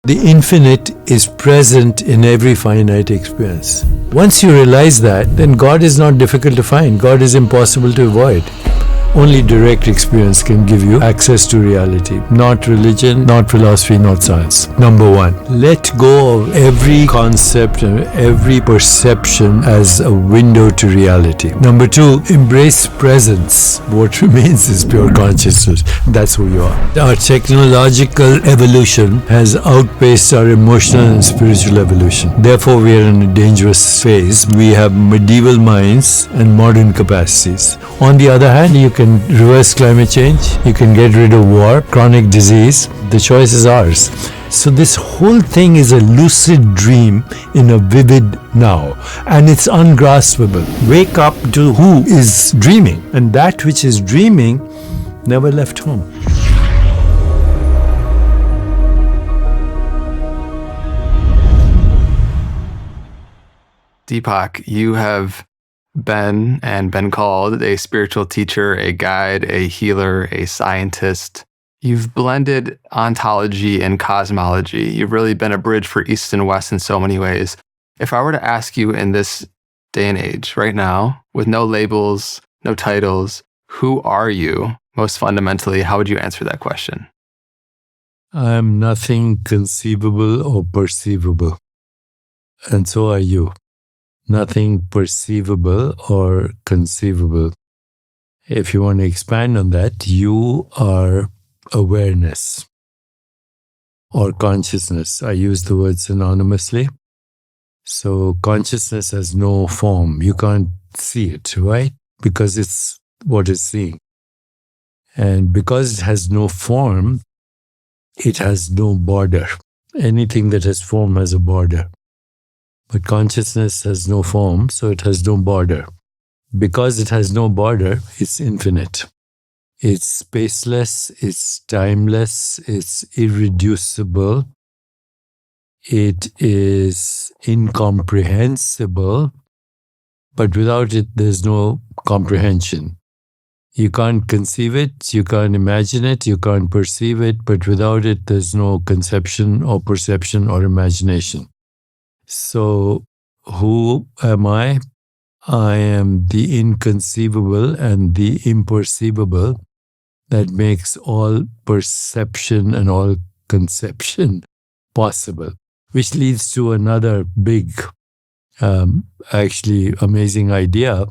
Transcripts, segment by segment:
The infinite is present in every finite experience. Once you realize that, then God is not difficult to find. God is impossible to avoid. Only direct experience can give you access to reality. Not religion, not philosophy, not science. Number one, let go of every concept and every perception as a window to reality. Number two, embrace presence. What remains is pure consciousness. That's who you are. Our technological evolution has outpaced our emotional and spiritual evolution. Therefore, we are in a dangerous phase. We have medieval minds and modern capacities. On the other hand, you can reverse climate change, you can get rid of war, chronic disease. The choice is ours. So this whole thing is a lucid dream in a vivid now, and it's ungraspable. Wake up to who is dreaming, and that which is dreaming never left home. Deepak, you have been called a spiritual teacher, a guide, a healer, a scientist. You've blended ontology and cosmology. You've really been a bridge for East and West in so many ways. If I were to ask you in this day and age, right now, with no labels, no titles, who are you most fundamentally? How would you answer that question? I am nothing conceivable or perceivable, and so are you. Nothing perceivable or conceivable. If you want to expand on that, you are awareness or consciousness. I use the word synonymously. So consciousness has no form. You can't see it, right? Because it's what it's seeing. And because it has no form, it has no border. Anything that has form has a border. But consciousness has no form, so it has no border. Because it has no border, it's infinite. It's spaceless, it's timeless, it's irreducible, it is incomprehensible, but without it, there's no comprehension. You can't conceive it, you can't imagine it, you can't perceive it, but without it, there's no conception or perception or imagination. So, who am I? I am the inconceivable and the imperceivable that makes all perception and all conception possible, which leads to another big, actually amazing idea,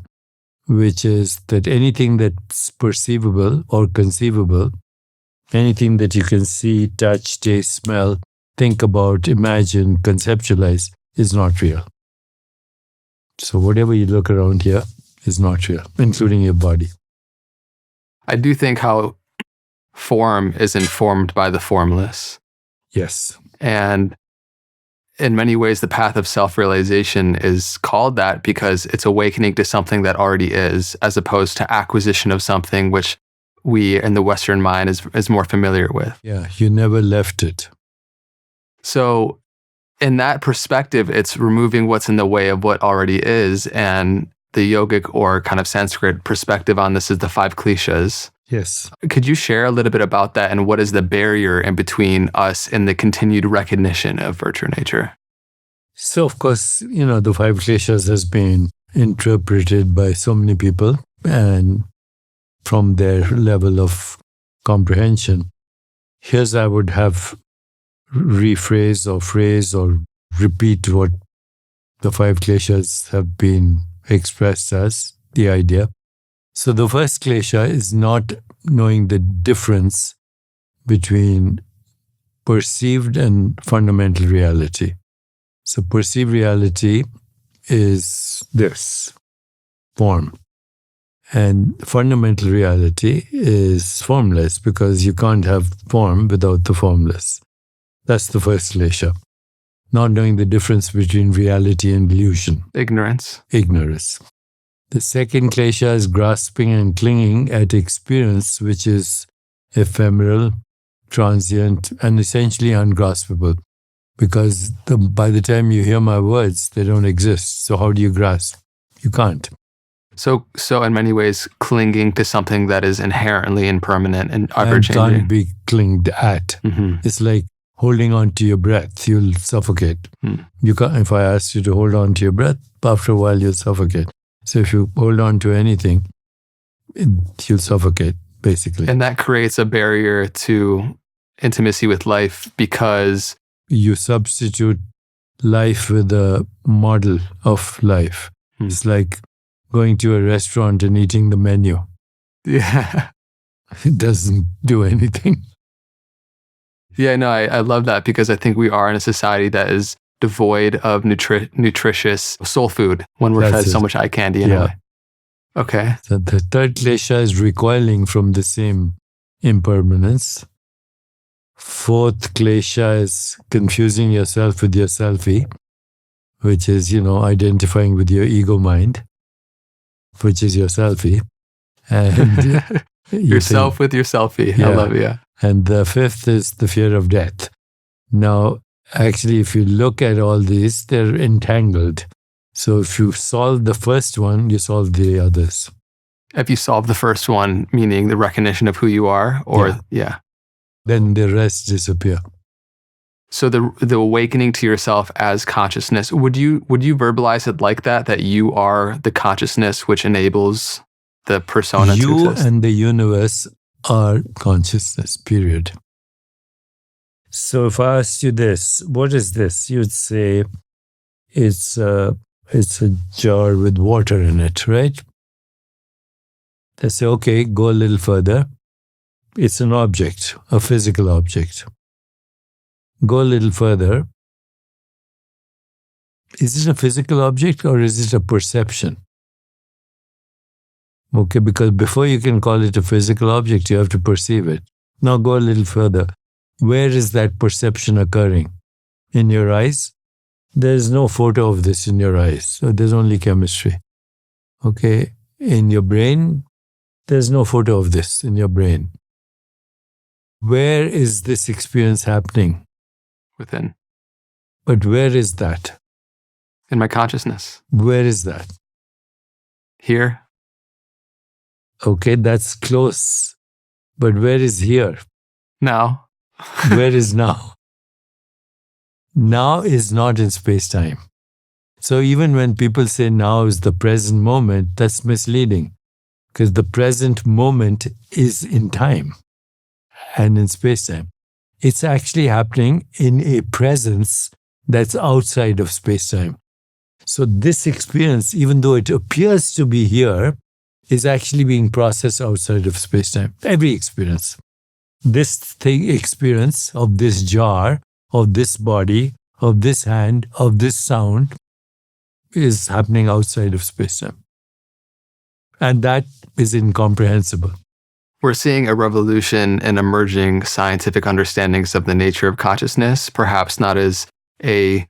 which is that anything that's perceivable or conceivable, anything that you can see, touch, taste, smell, think about, imagine, conceptualize, is not real. So whatever you look around here is not real, including your body. I do think how form is informed by the formless. Yes. And in many ways, the path of self-realization is called that because it's awakening to something that already is, as opposed to acquisition of something which we in the Western mind is more familiar with. Yeah, you never left it. So in that perspective, it's removing what's in the way of what already is. And the yogic or kind of Sanskrit perspective on this is the 5 kleshas. Yes. Could you share a little bit about that and what is the barrier in between us and the continued recognition of virtue nature? So, of course, the 5 kleshas has been interpreted by so many people and from their level of comprehension. Here's I would have rephrase or phrase or repeat what the 5 kleshas have been expressed as, the idea. So the first klesha is not knowing the difference between perceived and fundamental reality. So perceived reality is this, form. And fundamental reality is formless because you can't have form without the formless. That's the first klesha. Not knowing the difference between reality and illusion. Ignorance. The second klesha is grasping and clinging at experience, which is ephemeral, transient, and essentially ungraspable. Because by the time you hear my words, they don't exist. So how do you grasp? You can't. So in many ways, clinging to something that is inherently impermanent and ever-changing. And can't be clinged at. Mm-hmm. It's like holding on to your breath, you'll suffocate. You can't, if I ask you to hold on to your breath, after a while you'll suffocate. So if you hold on to anything, you'll suffocate, basically. And that creates a barrier to intimacy with life because you substitute life with a model of life. It's like going to a restaurant and eating the menu. Yeah. It doesn't do anything. Yeah, no, I love that because I think we are in a society that is devoid of nutritious soul food when we're fed so much eye candy in a way. Okay. So the third klesha is recoiling from the same impermanence. Fourth klesha is confusing yourself with your selfie, which is, identifying with your ego mind, which is your selfie. And yourself with your selfie. I love it, yeah. And the fifth is the fear of death. Now, actually, if you look at all these, they're entangled. So if you solve the first one, you solve the others. If you solve the first one, meaning the recognition of who you are, or then the rest disappear. So the awakening to yourself as consciousness, would you verbalize it like that? That you are the consciousness which enables the persona to exist? You and the universe are consciousness, period. So if I asked you this, what is this? You'd say it's a jar with water in it, right? They say, okay, go a little further. It's an object, a physical object. Go a little further. Is it a physical object or is it a perception? Okay, because before you can call it a physical object, you have to perceive it. Now go a little further. Where is that perception occurring? In your eyes? There's no photo of this in your eyes, so there's only chemistry. Okay, in your brain, there's no photo of this in your brain. Where is this experience happening? Within. But where is that? In my consciousness. Where is that? Here. Okay, that's close. But where is here? Now. Where is now? Now is not in space-time. So even when people say now is the present moment, that's misleading. Because the present moment is in time and in space-time. It's actually happening in a presence that's outside of space-time. So this experience, even though it appears to be here, is actually being processed outside of space-time. Every experience. This experience of this jar, of this body, of this hand, of this sound is happening outside of space-time. And that is incomprehensible. We're seeing a revolution in emerging scientific understandings of the nature of consciousness, perhaps not as a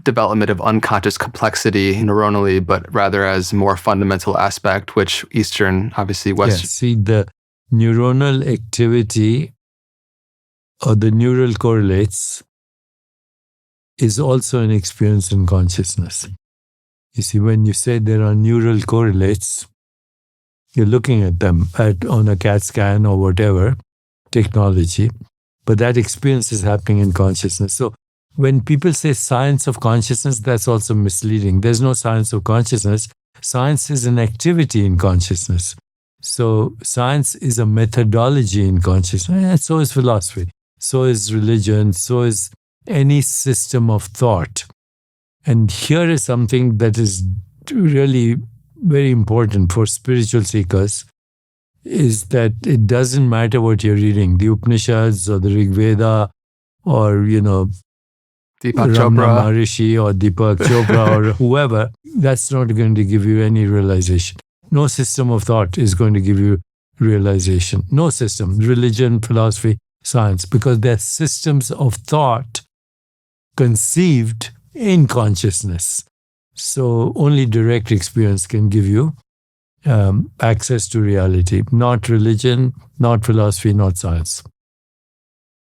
development of unconscious complexity neuronally, but rather as more fundamental aspect, which Eastern, obviously Western. Yes, see, the neuronal activity or the neural correlates is also an experience in consciousness. You see, when you say there are neural correlates, you're looking at them on a CAT scan or whatever technology, but that experience is happening in consciousness. So when people say science of consciousness, that's also misleading. There's no science of consciousness. Science is an activity in consciousness. So science is a methodology in consciousness. And so is philosophy. So is religion. So is any system of thought. And here is something that is really very important for spiritual seekers, is that it doesn't matter what you're reading, the Upanishads or the Rig Veda or, Deepak Ramana Chopra. Maharishi or Deepak Chopra or whoever, that's not going to give you any realization. No system of thought is going to give you realization. No system, religion, philosophy, science, because they're systems of thought conceived in consciousness. So only direct experience can give you access to reality, not religion, not philosophy, not science.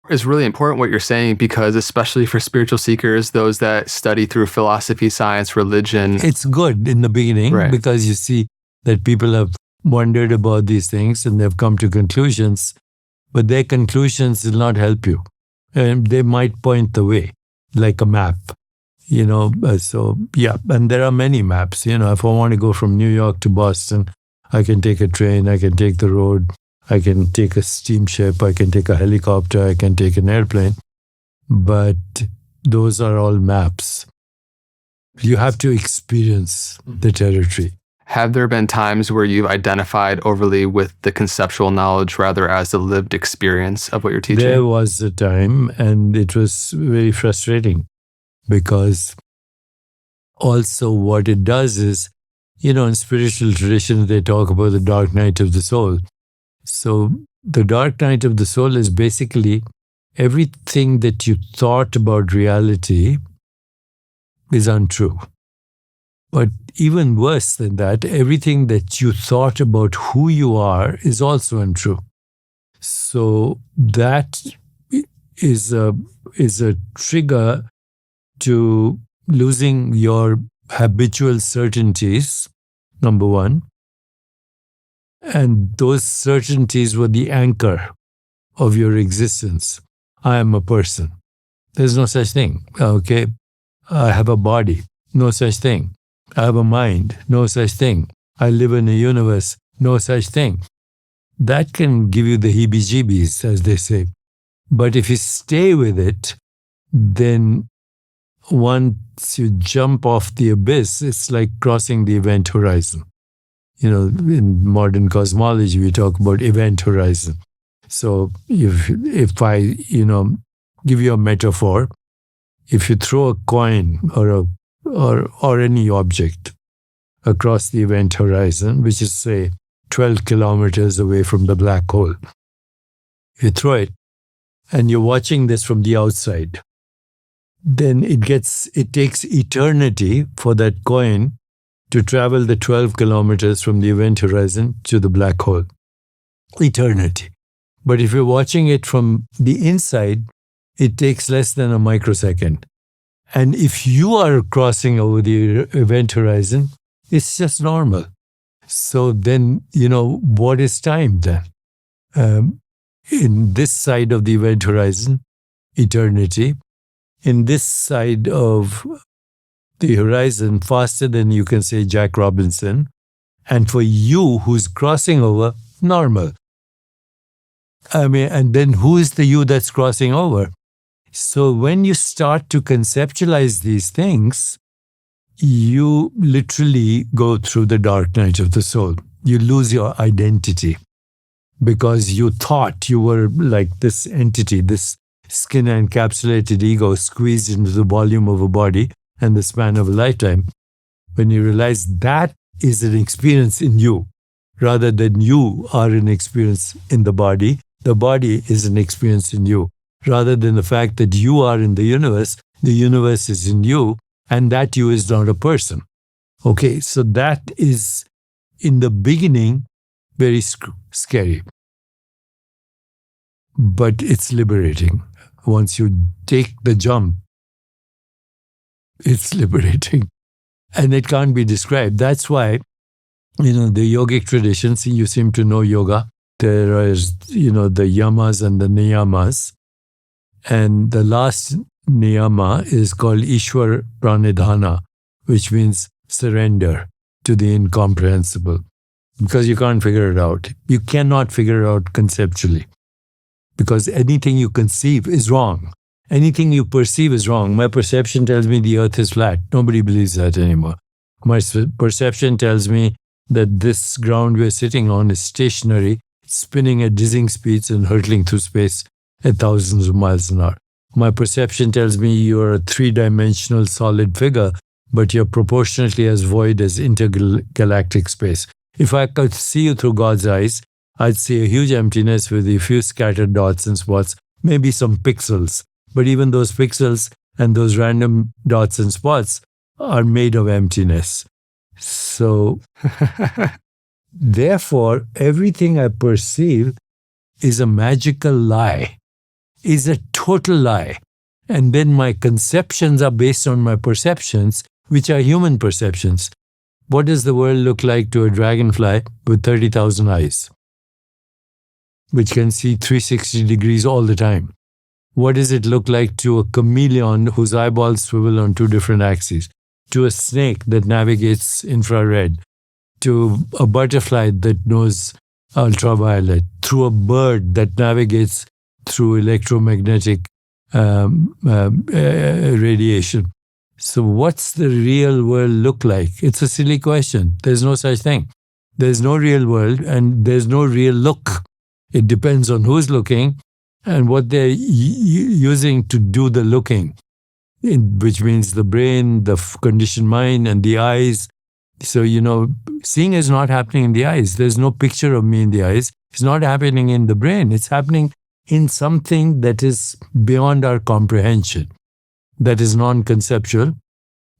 It's really important what you're saying because especially for spiritual seekers, those that study through philosophy, science, religion. It's good in the beginning because you see that people have wondered about these things and they've come to conclusions, but their conclusions will not help you. And they might point the way, like a map. So yeah, and there are many maps. If I want to go from New York to Boston, I can take a train, I can take the road, I can take a steamship, I can take a helicopter, I can take an airplane. But those are all maps. You have to experience the territory. Have there been times where you've identified overly with the conceptual knowledge rather as the lived experience of what you're teaching? There was a time, and it was very frustrating because also what it does is, in spiritual traditions, they talk about the dark night of the soul. So the dark night of the soul is basically everything that you thought about reality is untrue. But even worse than that, everything that you thought about who you are is also untrue. So that is a trigger to losing your habitual certainties, number one. And those certainties were the anchor of your existence. I am a person. There's no such thing. Okay. I have a body. No such thing. I have a mind. No such thing. I live in a universe. No such thing. That can give you the heebie-jeebies, as they say. But if you stay with it, then once you jump off the abyss, it's like crossing the event horizon. In modern cosmology, we talk about event horizon. So if I, give you a metaphor, if you throw a coin or any object across the event horizon, which is, say, 12 kilometers away from the black hole, you throw it and you're watching this from the outside, then it takes eternity for that coin to travel the 12 kilometers from the event horizon to the black hole. Eternity. But if you're watching it from the inside, it takes less than a microsecond. And if you are crossing over the event horizon, it's just normal. So then, what is time then? In this side of the event horizon, eternity. In this side of the horizon, faster than you can say Jack Robinson. And for you who's crossing over, normal. And then who is the you that's crossing over? So when you start to conceptualize these things, you literally go through the dark night of the soul. You lose your identity because you thought you were like this entity, this skin-encapsulated ego squeezed into the volume of a body and the span of a lifetime. When you realize that is an experience in you, rather than you are an experience in the body is an experience in you. Rather than the fact that you are in the universe is in you, and that you is not a person. Okay, so that is, in the beginning, very scary. But it's liberating. Once you take the jump, it's liberating. And it can't be described. That's why, the yogic traditions, you seem to know yoga. There is, the yamas and the niyamas. And the last niyama is called Ishwar Pranidhana, which means surrender to the incomprehensible. Because you can't figure it out. You cannot figure it out conceptually. Because anything you conceive is wrong. Anything you perceive is wrong. My perception tells me the earth is flat. Nobody believes that anymore. My perception tells me that this ground we're sitting on is stationary, spinning at dizzying speeds and hurtling through space at thousands of miles an hour. My perception tells me you're a three-dimensional solid figure, but you're proportionately as void as intergalactic space. If I could see you through God's eyes, I'd see a huge emptiness with a few scattered dots and spots, maybe some pixels. But even those pixels and those random dots and spots are made of emptiness. So, therefore, everything I perceive is a magical lie, is a total lie. And then my conceptions are based on my perceptions, which are human perceptions. What does the world look like to a dragonfly with 30,000 eyes, which can see 360 degrees all the time? What does it look like to a chameleon whose eyeballs swivel on two different axes? To a snake that navigates infrared? To a butterfly that knows ultraviolet? Through a bird that navigates through electromagnetic radiation? So what's the real world look like? It's a silly question. There's no such thing. There's no real world and there's no real look. It depends on who's looking and what they're using to do the looking, which means the brain, the conditioned mind, and the eyes. So, seeing is not happening in the eyes. There's no picture of me in the eyes. It's not happening in the brain. It's happening in something that is beyond our comprehension, that is non-conceptual,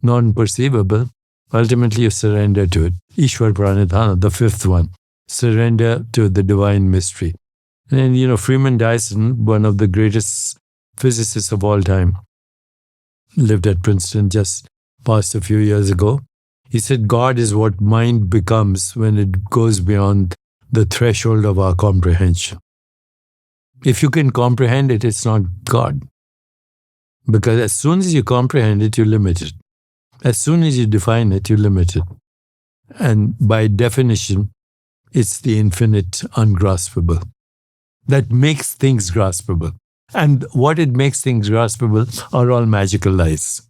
non-perceivable. Ultimately, you surrender to it. Ishwar Pranidhana, the fifth one. Surrender to the divine mystery. And Freeman Dyson, one of the greatest physicists of all time, lived at Princeton, just passed a few years ago. He said, God is what mind becomes when it goes beyond the threshold of our comprehension. If you can comprehend it, it's not God. Because as soon as you comprehend it, you limit it. As soon as you define it, you limit it. And by definition, it's the infinite ungraspable that makes things graspable. And what it makes things graspable are all magical lies.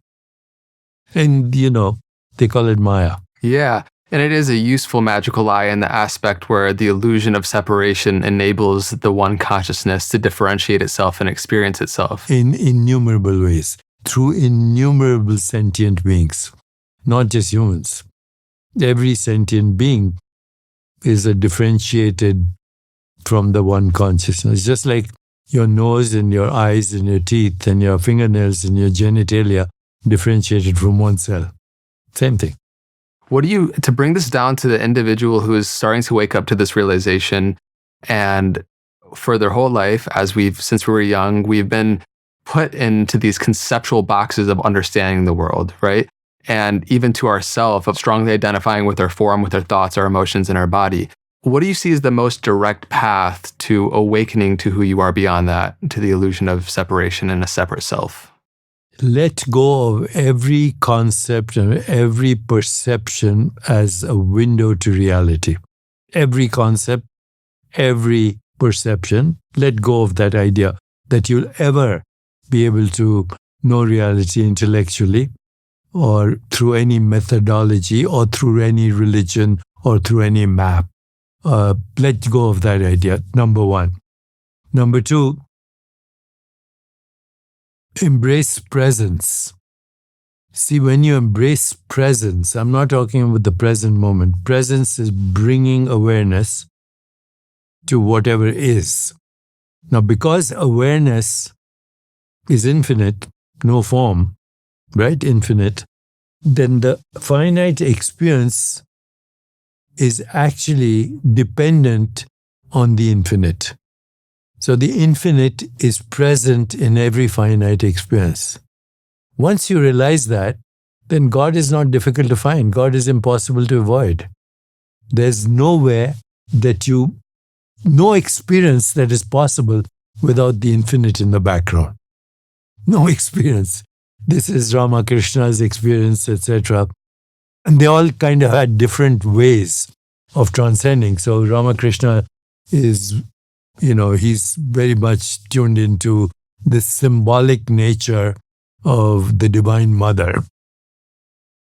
And, they call it Maya. Yeah. And it is a useful magical lie in the aspect where the illusion of separation enables the one consciousness to differentiate itself and experience itself. In innumerable ways, through innumerable sentient beings, not just humans. Every sentient being is a differentiated from the one consciousness. Just like your nose and your eyes and your teeth and your fingernails and your genitalia differentiated from one cell. Same thing. To bring this down to the individual who is starting to wake up to this realization, and for their whole life, since we were young, we've been put into these conceptual boxes of understanding the world, right? And even to ourselves, of strongly identifying with our form, with our thoughts, our emotions, and our body. What do you see as the most direct path to awakening to who you are beyond that, to the illusion of separation and a separate self? Let go of every concept and every perception as a window to reality. Every concept, every perception, let go of that idea that you'll ever be able to know reality intellectually or through any methodology or through any religion or through any map. Let go of that idea, number one. Number two, embrace presence. See, when you embrace presence, I'm not talking about the present moment. Presence is bringing awareness to whatever is. Now, because awareness is infinite, no form, right? Infinite, then the finite experience is actually dependent on the infinite. So the infinite is present in every finite experience. Once you realize that, then God is not difficult to find. God is impossible to avoid. There's nowhere no experience that is possible without the infinite in the background. No experience. This is Ramakrishna's experience, etc. And they all kind of had different ways of transcending. So Ramakrishna is, he's very much tuned into the symbolic nature of the Divine Mother.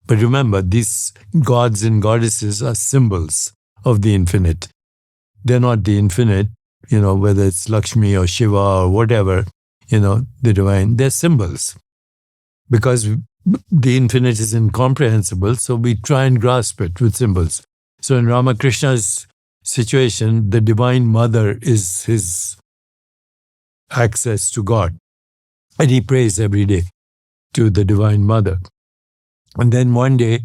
But remember, these gods and goddesses are symbols of the infinite. They're not the infinite, whether it's Lakshmi or Shiva or whatever, the divine, they're symbols. Because the infinite is incomprehensible, so we try and grasp it with symbols. So in Ramakrishna's situation, the Divine Mother is his access to God. And he prays every day to the Divine Mother. And then one day,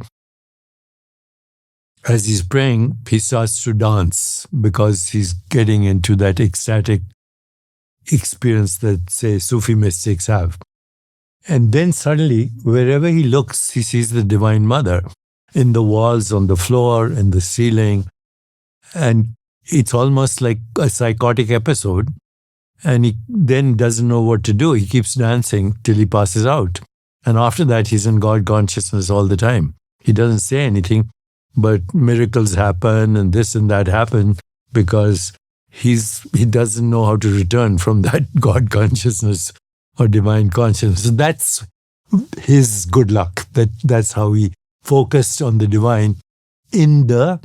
as he's praying, he starts to dance because he's getting into that ecstatic experience that, say, Sufi mystics have. And then suddenly, wherever he looks, he sees the Divine Mother in the walls, on the floor, in the ceiling. And it's almost like a psychotic episode. And he then doesn't know what to do. He keeps dancing till he passes out. And after that, he's in God consciousness all the time. He doesn't say anything, but miracles happen and this and that happen because he doesn't know how to return from that God consciousness or divine consciousness. So that's his good luck. That's how he focused on the divine in the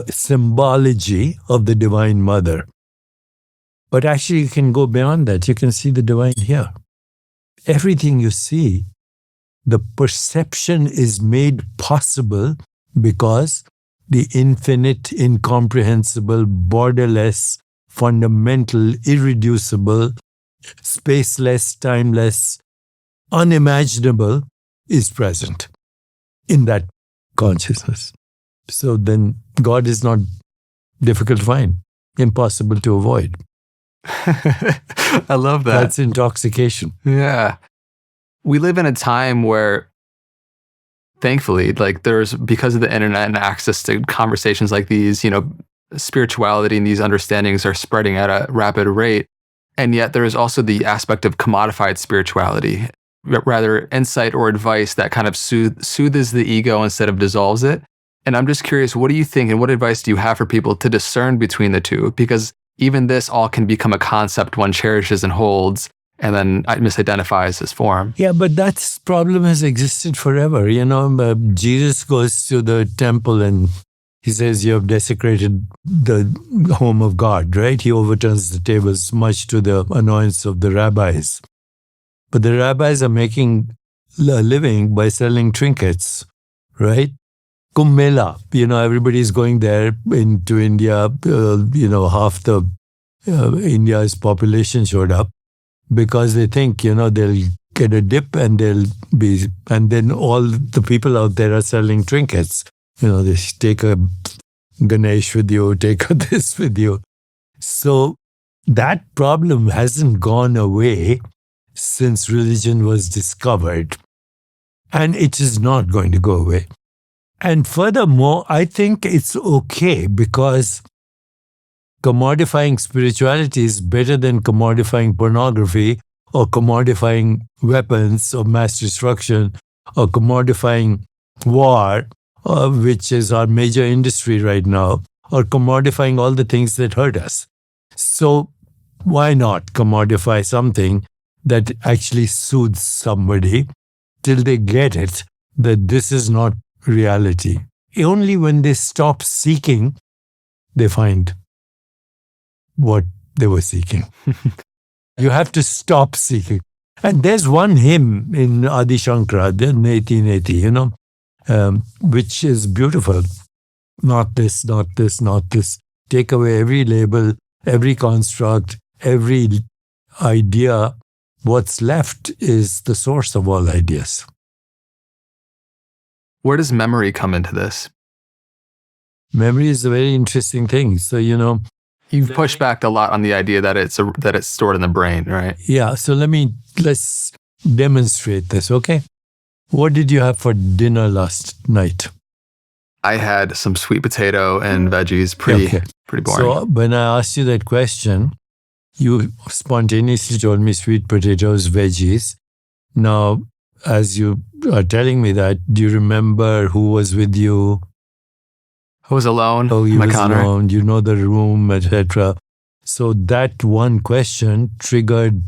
symbology of the Divine Mother. But actually, you can go beyond that. You can see the divine here. Everything you see, the perception is made possible because the infinite, incomprehensible, borderless, fundamental, irreducible, spaceless, timeless, unimaginable is present in that consciousness. So then God is not difficult to find, impossible to avoid. I love that. That's intoxication. Yeah. We live in a time where, thankfully, like there's, because of the internet and access to conversations like these, spirituality and these understandings are spreading at a rapid rate. And yet there is also the aspect of commodified spirituality, rather insight or advice that kind of soothes the ego instead of dissolves it. And I'm just curious, what do you think and what advice do you have for people to discern between the two? Because even this all can become a concept one cherishes and holds and then misidentifies as form. Yeah, but that problem has existed forever. Jesus goes to the temple and he says, you have desecrated the home of God, right? He overturns the tables, much to the annoyance of the rabbis. But the rabbis are making a living by selling trinkets, right? Kumbh Mela, everybody's going there into India. Half the India's population showed up because they think, they'll get a dip and then all the people out there are selling trinkets. They take a Ganesh with you, take a this with you. So that problem hasn't gone away since religion was discovered. And it is not going to go away. And furthermore, I think it's okay because commodifying spirituality is better than commodifying pornography or commodifying weapons of mass destruction or commodifying war, which is our major industry right now, or commodifying all the things that hurt us. So why not commodify something that actually soothes somebody till they get it that this is not reality? Only when they stop seeking, they find what they were seeking. You have to stop seeking. And there's one hymn in Adi Shankara, in 1880, which is beautiful. Not this, not this, not this. Take away every label, every construct, every idea. What's left is the source of all ideas. Where does memory come into this? Memory is a very interesting thing. So, you've pushed back a lot on the idea that it's stored in the brain, right? Yeah. So let's demonstrate this, okay? What did you have for dinner last night? I had some sweet potato and veggies. Pretty boring. So when I asked you that question, you spontaneously told me sweet potatoes, veggies. Now, as you are telling me that, do you remember who was with you? I was alone. Oh, you was alone. You know the room, etc. So that one question triggered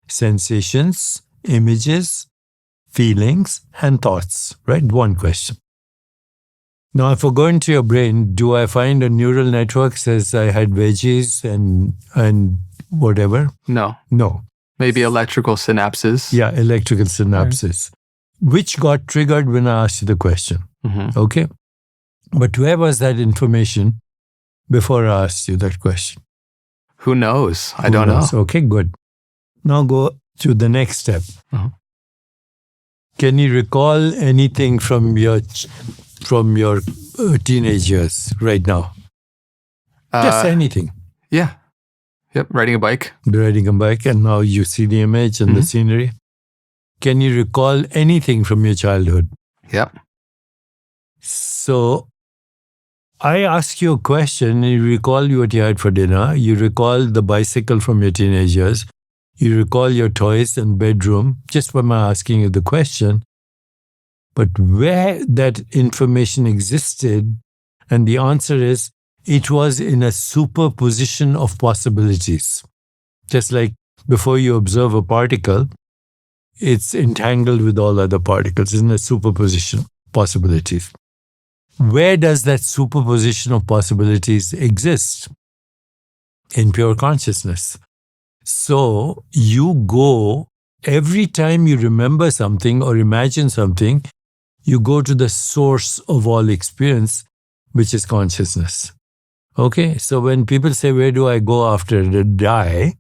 sensations, images, feelings, and thoughts, right? One question. Now, if I go into your brain, do I find a neural network says I had veggies and whatever? No. Maybe electrical synapses. Yeah, electrical synapses, which got triggered when I asked you the question. Mm-hmm. Okay? But where was that information before I asked you that question? Who knows? I don't know. Okay, good. Now go to the next step. Uh-huh. Can you recall anything from your teenage years right now? Just anything. Yeah. Yep. Riding a bike. And now you see the image and the scenery. Can you recall anything from your childhood? Yep. So I ask you a question, and you recall what you had for dinner, you recall the bicycle from your teenage years, you recall your toys and bedroom, just by my asking you the question. But where that information existed, and the answer is, it was in a superposition of possibilities. Just like before you observe a particle, it's entangled with all other particles in a superposition possibilities. Where does that superposition of possibilities exist? In pure consciousness. So you go, every time you remember something or imagine something, you go to the source of all experience, which is consciousness. Okay, so when people say, where do I go after I die?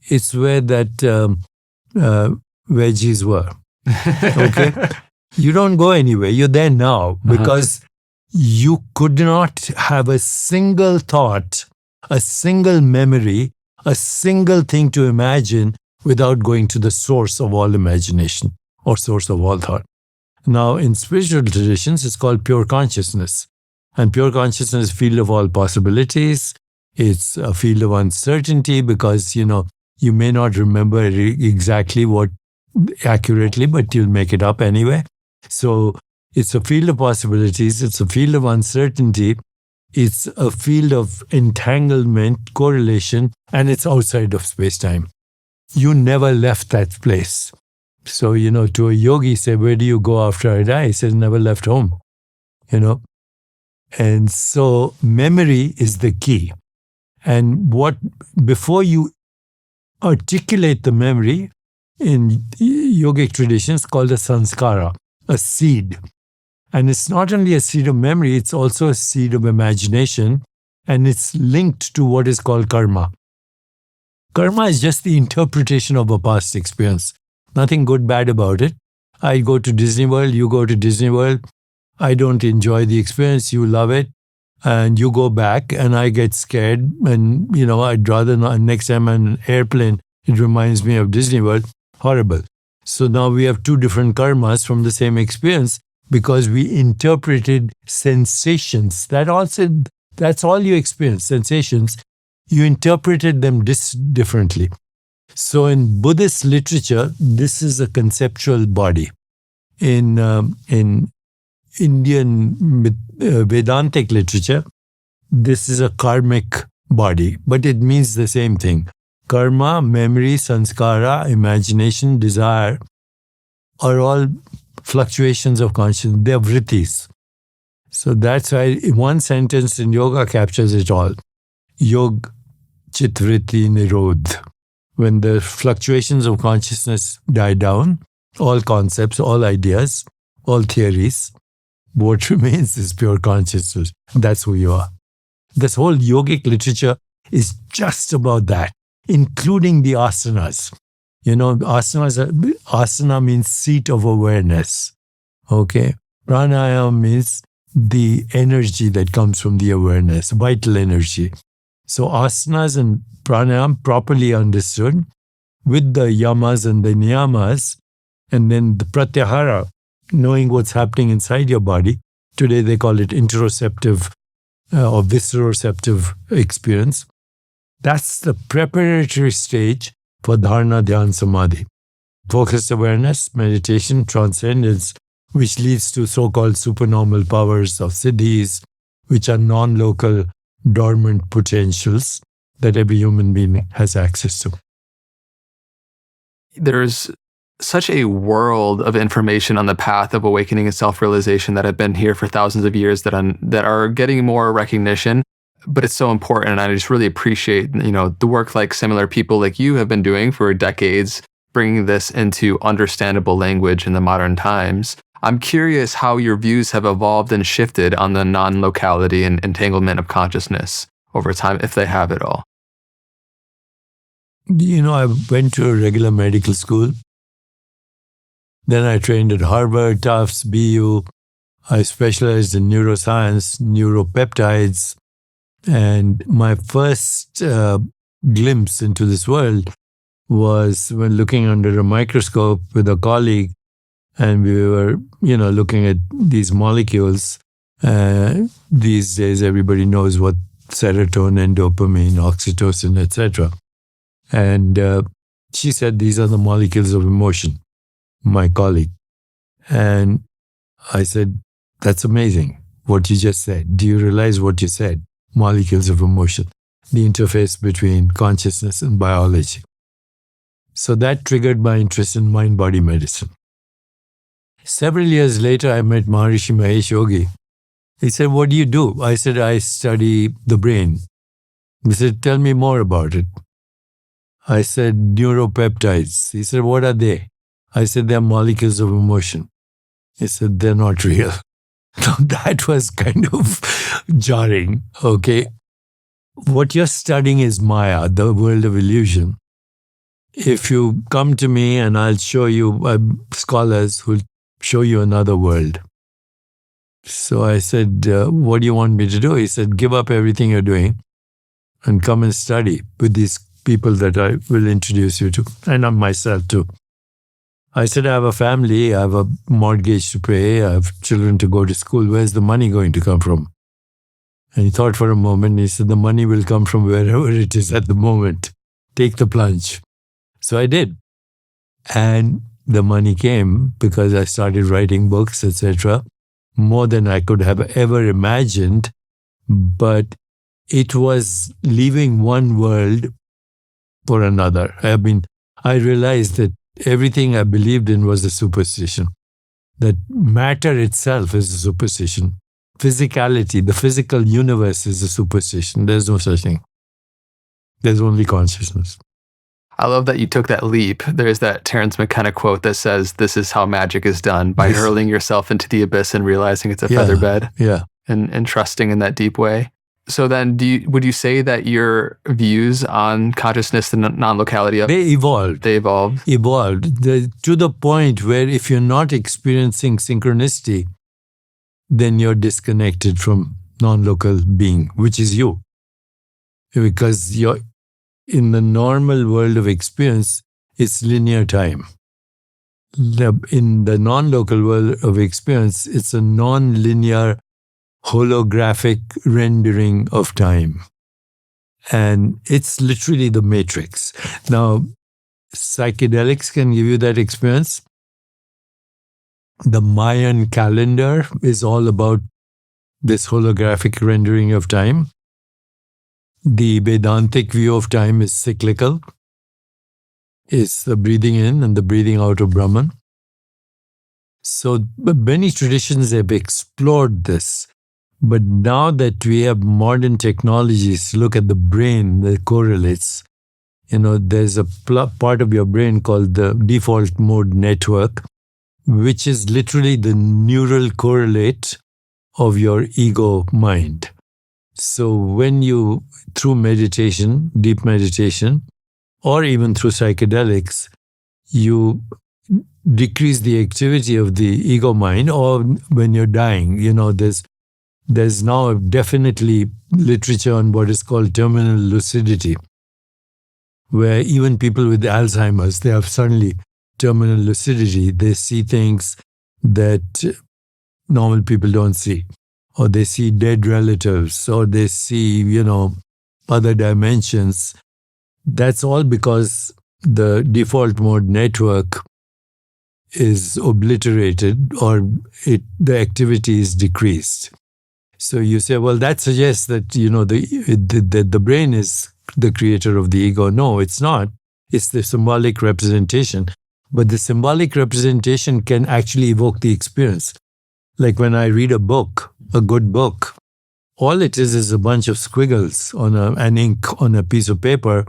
It's where that veggies were. Okay? You don't go anywhere. You're there now because you could not have a single thought, a single memory, a single thing to imagine without going to the source of all imagination or source of all thought. Now, in spiritual traditions, it's called pure consciousness. And pure consciousness is a field of all possibilities. It's a field of uncertainty because, you may not remember exactly what accurately, but you'll make it up anyway. So it's a field of possibilities. It's a field of uncertainty. It's a field of entanglement, correlation, and it's outside of space-time. You never left that place. So, to a yogi, say, where do you go after I die? He says, never left home, And so memory is the key. And before you articulate the memory, in yogic traditions, called a sanskara, a seed. And it's not only a seed of memory, it's also a seed of imagination, and it's linked to what is called karma. Karma is just the interpretation of a past experience. Nothing good, bad about it. I go to Disney World, you go to Disney World. I don't enjoy the experience, you love it, and you go back, and I get scared, and, I'd rather not, next time on an airplane, it reminds me of Disney World. Horrible. So now we have two different karmas from the same experience because we interpreted sensations. That's all you experience, sensations. You interpreted them differently. So in Buddhist literature, this is a conceptual body. In Indian Vedantic literature, this is a karmic body, but it means the same thing. Karma, memory, sanskara, imagination, desire are all fluctuations of consciousness. They are vrittis. So that's why one sentence in yoga captures it all. Yog chit vritti nirodh. When the fluctuations of consciousness die down, all concepts, all ideas, all theories, what remains is pure consciousness. That's who you are. This whole yogic literature is just about that, including the asanas. Asana means seat of awareness. Okay? Pranayama means the energy that comes from the awareness, vital energy. So asanas and pranayama properly understood with the yamas and the niyamas, and then the pratyahara, knowing what's happening inside your body. Today they call it interoceptive or visceroceptive experience. That's the preparatory stage for dharana, dhyana, samadhi. Focused awareness, meditation, transcendence, which leads to so-called supernormal powers of siddhis, which are non-local dormant potentials that every human being has access to. There's such a world of information on the path of awakening and self-realization that have been here for thousands of years that are getting more recognition, but it's so important. And I just really appreciate, the work like similar people like you have been doing for decades, bringing this into understandable language in the modern times. I'm curious how your views have evolved and shifted on the non-locality and entanglement of consciousness over time, if they have at all. I went to a regular medical school. Then I trained at Harvard, Tufts, BU. I specialized in neuroscience, neuropeptides. And my first glimpse into this world was when looking under a microscope with a colleague, and we were, looking at these molecules, These days, everybody knows what serotonin, dopamine, oxytocin, etc. And she said, these are the molecules of emotion, my colleague. And I said, that's amazing, what you just said. Do you realize what you said? Molecules of emotion, the interface between consciousness and biology. So that triggered my interest in mind-body medicine. Several years later, I met Maharishi Mahesh Yogi. He said, what do you do? I said, I study the brain. He said, tell me more about it. I said, neuropeptides. He said, what are they? I said, they're molecules of emotion. He said, they're not real. Now that was kind of jarring. Okay. What you're studying is Maya, the world of illusion. If you come to me and I'll show you scholars who'll show you another world. So I said, what do you want me to do? He said, give up everything you're doing and come and study with these people that I will introduce you to, and I'm myself too. I said, I have a family, I have a mortgage to pay, I have children to go to school. Where's the money going to come from? And he thought for a moment. He said, the money will come from wherever it is at the moment. Take the plunge. So I did. And the money came because I started writing books, etc., more than I could have ever imagined. But it was leaving one world for another. I realized that everything I believed in was a superstition. That matter itself is a superstition. Physicality, the physical universe is a superstition. There's no such thing. There's only consciousness. I love that you took that leap. There's that Terence McKenna quote that says, this is how magic is done, by hurling yourself into the abyss and realizing it's a feather bed. Yeah. And trusting in that deep way. So then would you say that your views on consciousness and non-locality, They evolved. To the point where if you're not experiencing synchronicity, then you're disconnected from non-local being, which is you. Because you're in the normal world of experience, it's linear time. In the non-local world of experience, it's a non-linear holographic rendering of time. And it's literally the matrix. Now, psychedelics can give you that experience. The Mayan calendar is all about this holographic rendering of time. The Vedantic view of time is cyclical. It's the breathing in and the breathing out of Brahman. So many traditions have explored this. But now that we have modern technologies, look at the brain that correlates. There's a part of your brain called the default mode network, which is literally the neural correlate of your ego mind. So when you, through meditation, deep meditation, or even through psychedelics, you decrease the activity of the ego mind, or when you're dying, there's now definitely literature on what is called terminal lucidity, where even people with Alzheimer's, they have suddenly terminal lucidity. They see things that normal people don't see, or they see dead relatives, or they see, other dimensions. That's all because the default mode network is obliterated, or the activity is decreased. So you say, well, that suggests that, the brain is the creator of the ego. No, it's not. It's the symbolic representation. But the symbolic representation can actually evoke the experience. Like when I read a book, a good book, all it is a bunch of squiggles on an ink on a piece of paper,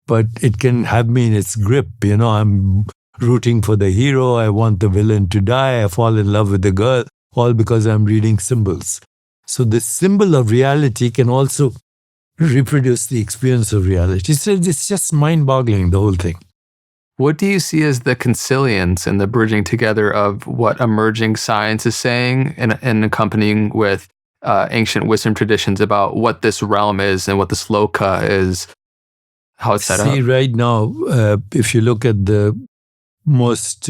but it can have me in its grip. I'm rooting for the hero. I want the villain to die. I fall in love with the girl, all because I'm reading symbols. So the symbol of reality can also reproduce the experience of reality. So it's just mind-boggling, the whole thing. What do you see as the consilience and the bridging together of what emerging science is saying and accompanying with ancient wisdom traditions about what this realm is and what this loka is, how it's set up? See, right now, if you look at the most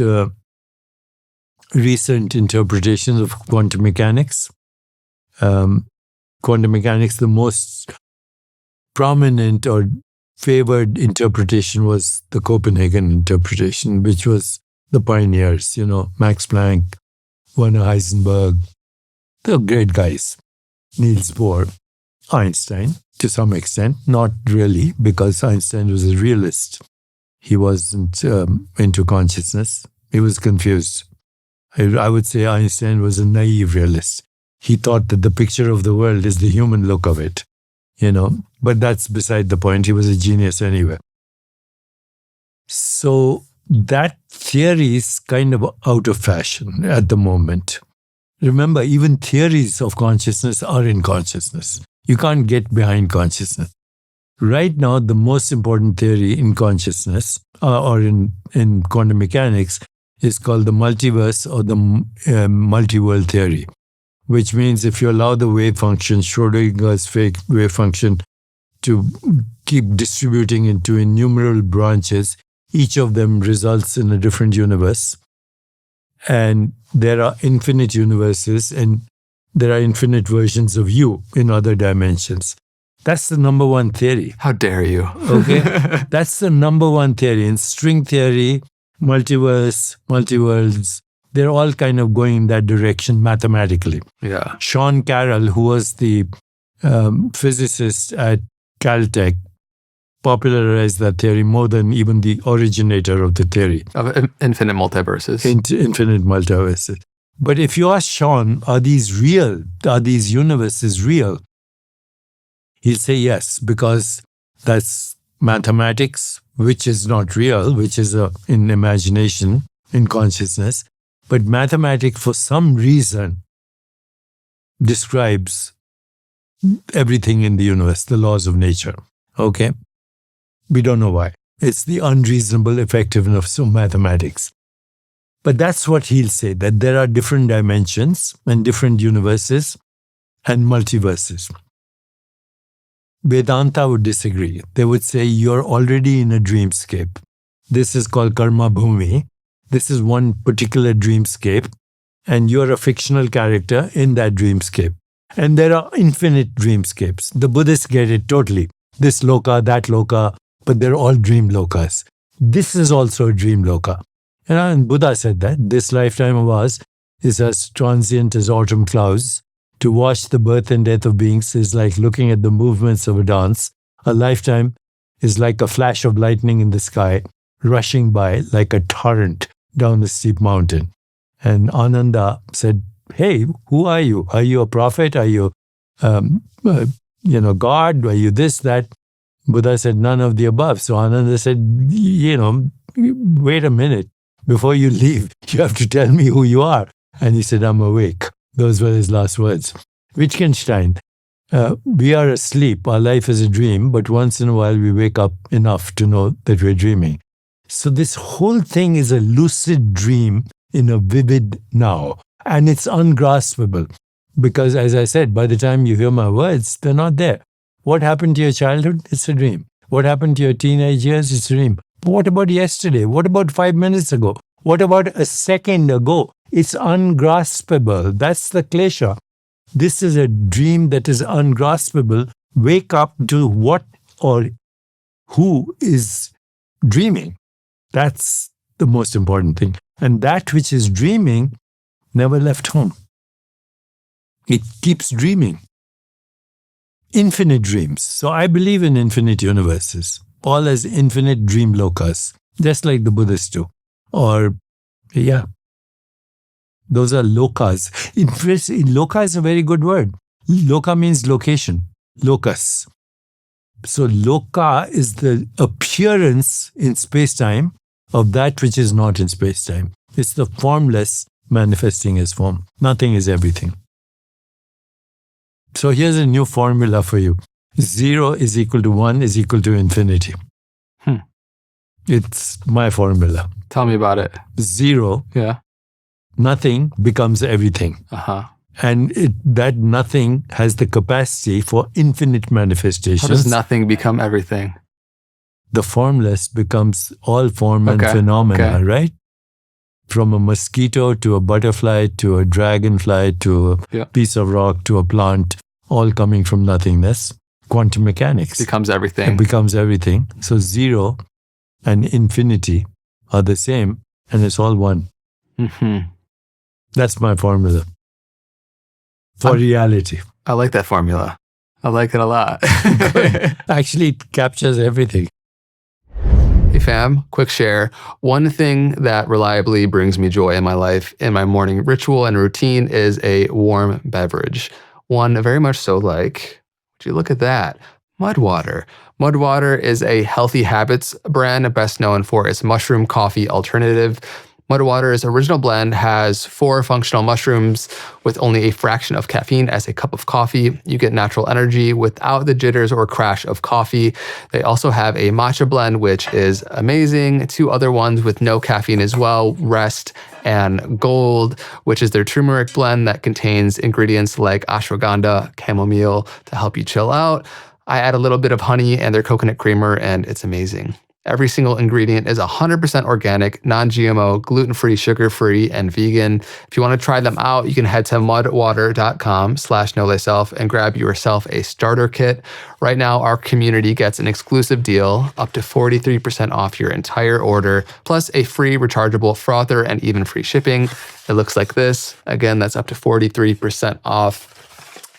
recent interpretations of quantum mechanics, quantum mechanics, the most prominent or favored interpretation was the Copenhagen interpretation, which was the pioneers, Max Planck, Werner Heisenberg, the great guys, Niels Bohr, Einstein, to some extent, not really, because Einstein was a realist. He wasn't into consciousness. He was confused. I would say Einstein was a naive realist. He thought that the picture of the world is the human look of it, but that's beside the point. He was a genius anyway. So that theory is kind of out of fashion at the moment. Remember, even theories of consciousness are in consciousness. You can't get behind consciousness. Right now, the most important theory in consciousness or in quantum mechanics is called the multiverse or the multi-world theory, which means if you allow the wave function, Schrödinger's fake wave function, to keep distributing into innumerable branches, each of them results in a different universe. And there are infinite universes and there are infinite versions of you in other dimensions. That's the number one theory. How dare you? Okay? That's the number one theory. In string theory, multiverse, multiworlds, they're all kind of going in that direction mathematically. Yeah. Sean Carroll, who was the physicist at Caltech, popularized that theory more than even the originator of the theory. Of infinite multiverses. Infinite multiverses. But if you ask Sean, are these real? Are these universes real? He'll say yes, because that's mathematics, which is not real, which is in imagination, in consciousness. But mathematics, for some reason, describes everything in the universe, the laws of nature. Okay? We don't know why. It's the unreasonable effectiveness of mathematics. But that's what he'll say, that there are different dimensions and different universes and multiverses. Vedanta would disagree. They would say you're already in a dreamscape. This is called karma bhumi. This is one particular dreamscape, and you're a fictional character in that dreamscape. And there are infinite dreamscapes. The Buddhists get it totally. This loka, that loka, but they're all dream lokas. This is also a dream loka. And Buddha said that this lifetime of ours is as transient as autumn clouds. To watch the birth and death of beings is like looking at the movements of a dance. A lifetime is like a flash of lightning in the sky, rushing by like a torrent down a steep mountain. And Ananda said, hey, who are you? Are you a prophet? Are you, God? Are you this, that? Buddha said, none of the above. So Ananda said, wait a minute. Before you leave, you have to tell me who you are. And he said, I'm awake. Those were his last words. Wittgenstein, we are asleep. Our life is a dream, but once in a while we wake up enough to know that we're dreaming. So this whole thing is a lucid dream in a vivid now. And it's ungraspable. Because as I said, by the time you hear my words, they're not there. What happened to your childhood? It's a dream. What happened to your teenage years? It's a dream. But what about yesterday? What about 5 minutes ago? What about a second ago? It's ungraspable. That's the klesha. This is a dream that is ungraspable. Wake up to what or who is dreaming. That's the most important thing. And that which is dreaming never left home. It keeps dreaming. Infinite dreams. So I believe in infinite universes, all as infinite dream lokas, just like the Buddhists do. Or, yeah, those are lokas. Loka is a very good word. Loka means location, locus. So loka is the appearance in space-time of that which is not in space-time. It's the formless manifesting as form. Nothing is everything. So here's a new formula for you. 0 is equal to 1 is equal to infinity. It's my formula. Tell me about it. 0, nothing becomes everything. And that nothing has the capacity for infinite manifestations. How does nothing become everything? The formless becomes all form and phenomena, right? from a mosquito to a butterfly to a dragonfly to a piece of rock to a plant, all coming from nothingness. Quantum mechanics. Becomes everything. It becomes everything. So zero and infinity are the same, and it's all one. Mm-hmm. That's my formula for reality. I like that formula. I like it a lot. Actually, it captures everything. Hey fam, quick share. One thing that reliably brings me joy in my life, in my morning ritual and routine, is a warm beverage. One very much so like, would you look at that? Mud water. Mud water is a Healthy Habits brand best known for its mushroom coffee alternative. Mud water's original blend has 4 functional mushrooms with only a fraction of caffeine as a cup of coffee. You get natural energy without the jitters or crash of coffee. They also have a matcha blend, which is amazing. 2 other ones with no caffeine as well, Rest and Gold, which is their turmeric blend that contains ingredients like ashwagandha, chamomile to help you chill out. I add a little bit of honey and their coconut creamer, and it's amazing. Every single ingredient is 100% organic, non-GMO, gluten-free, sugar-free, and vegan. If you want to try them out, you can head to mudwater.com/knowthyself and grab yourself a starter kit. Right now, our community gets an exclusive deal, up to 43% off your entire order, plus a free rechargeable frother and even free shipping. It looks like this. Again, that's up to 43% off.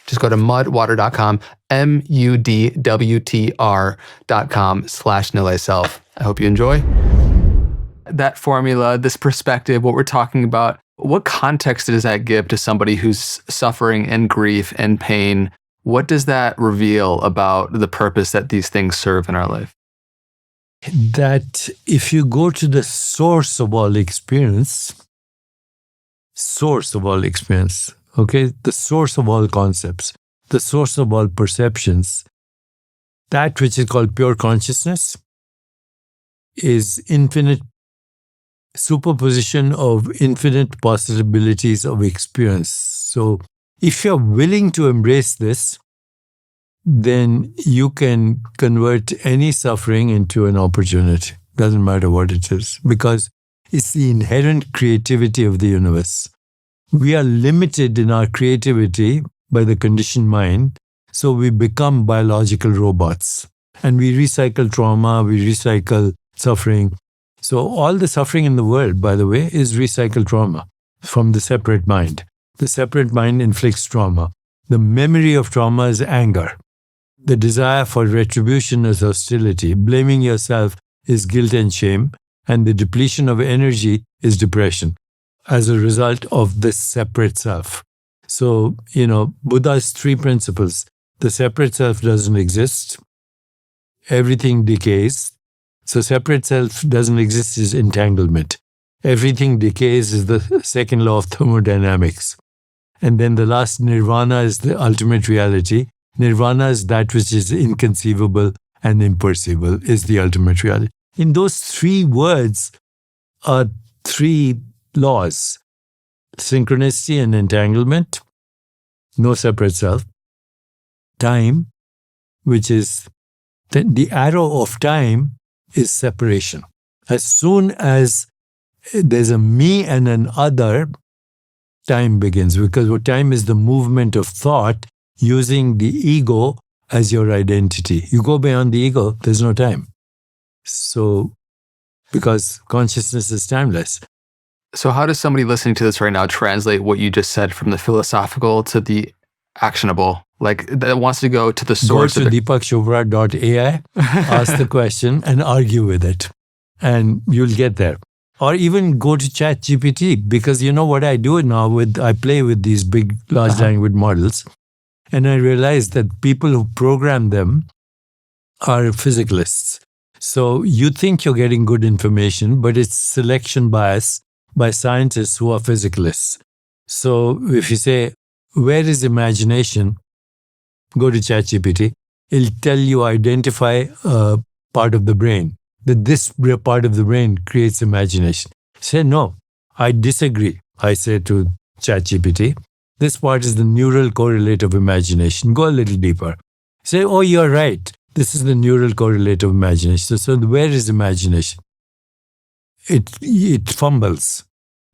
Just go to mudwater.com, mudwtr.com/knowthyself. I hope you enjoy. That formula, this perspective, what we're talking about, what context does that give to somebody who's suffering in grief and pain? What does that reveal about the purpose that these things serve in our life? That if you go to the source of all experience, okay, the source of all concepts, the source of all perceptions, that which is called pure consciousness is infinite superposition of infinite possibilities of experience. So if you're willing to embrace this, then you can convert any suffering into an opportunity. Doesn't matter what it is, because it's the inherent creativity of the universe. We are limited in our creativity by the conditioned mind, so we become biological robots. And we recycle trauma, we recycle suffering. So all the suffering in the world, by the way, is recycled trauma from the separate mind. The separate mind inflicts trauma. The memory of trauma is anger. The desire for retribution is hostility. Blaming yourself is guilt and shame. And the depletion of energy is depression as a result of this separate self. So, Buddha's 3 principles. The separate self doesn't exist. Everything decays. So separate self doesn't exist is entanglement. Everything decays is the second law of thermodynamics. And then the last nirvana is the ultimate reality. Nirvana is that which is inconceivable and imperceivable, is the ultimate reality. In those 3 words are 3 laws: synchronicity and entanglement, no separate self, time, which is the arrow of time is separation. As soon as there's a me and an other, time begins, because time is the movement of thought using the ego as your identity. You go beyond the ego, there's no time. So, because consciousness is timeless. So how does somebody listening to this right now translate what you just said from the philosophical to the actionable? Like, that wants to go to the source Go to deepakchopra.ai, ask the question and argue with it. And you'll get there. Or even go to ChatGPT, because you know what I do now I play with these big, large language models. And I realize that people who program them are physicalists. So you think you're getting good information, but it's selection bias by scientists who are physicalists. So if you say, where is imagination? Go to ChatGPT. It'll tell you, identify a part of the brain, that this part of the brain creates imagination. Say, no, I disagree. I say to ChatGPT, this part is the neural correlate of imagination. Go a little deeper. Say, oh, you're right. This is the neural correlate of imagination. So where is imagination? It fumbles.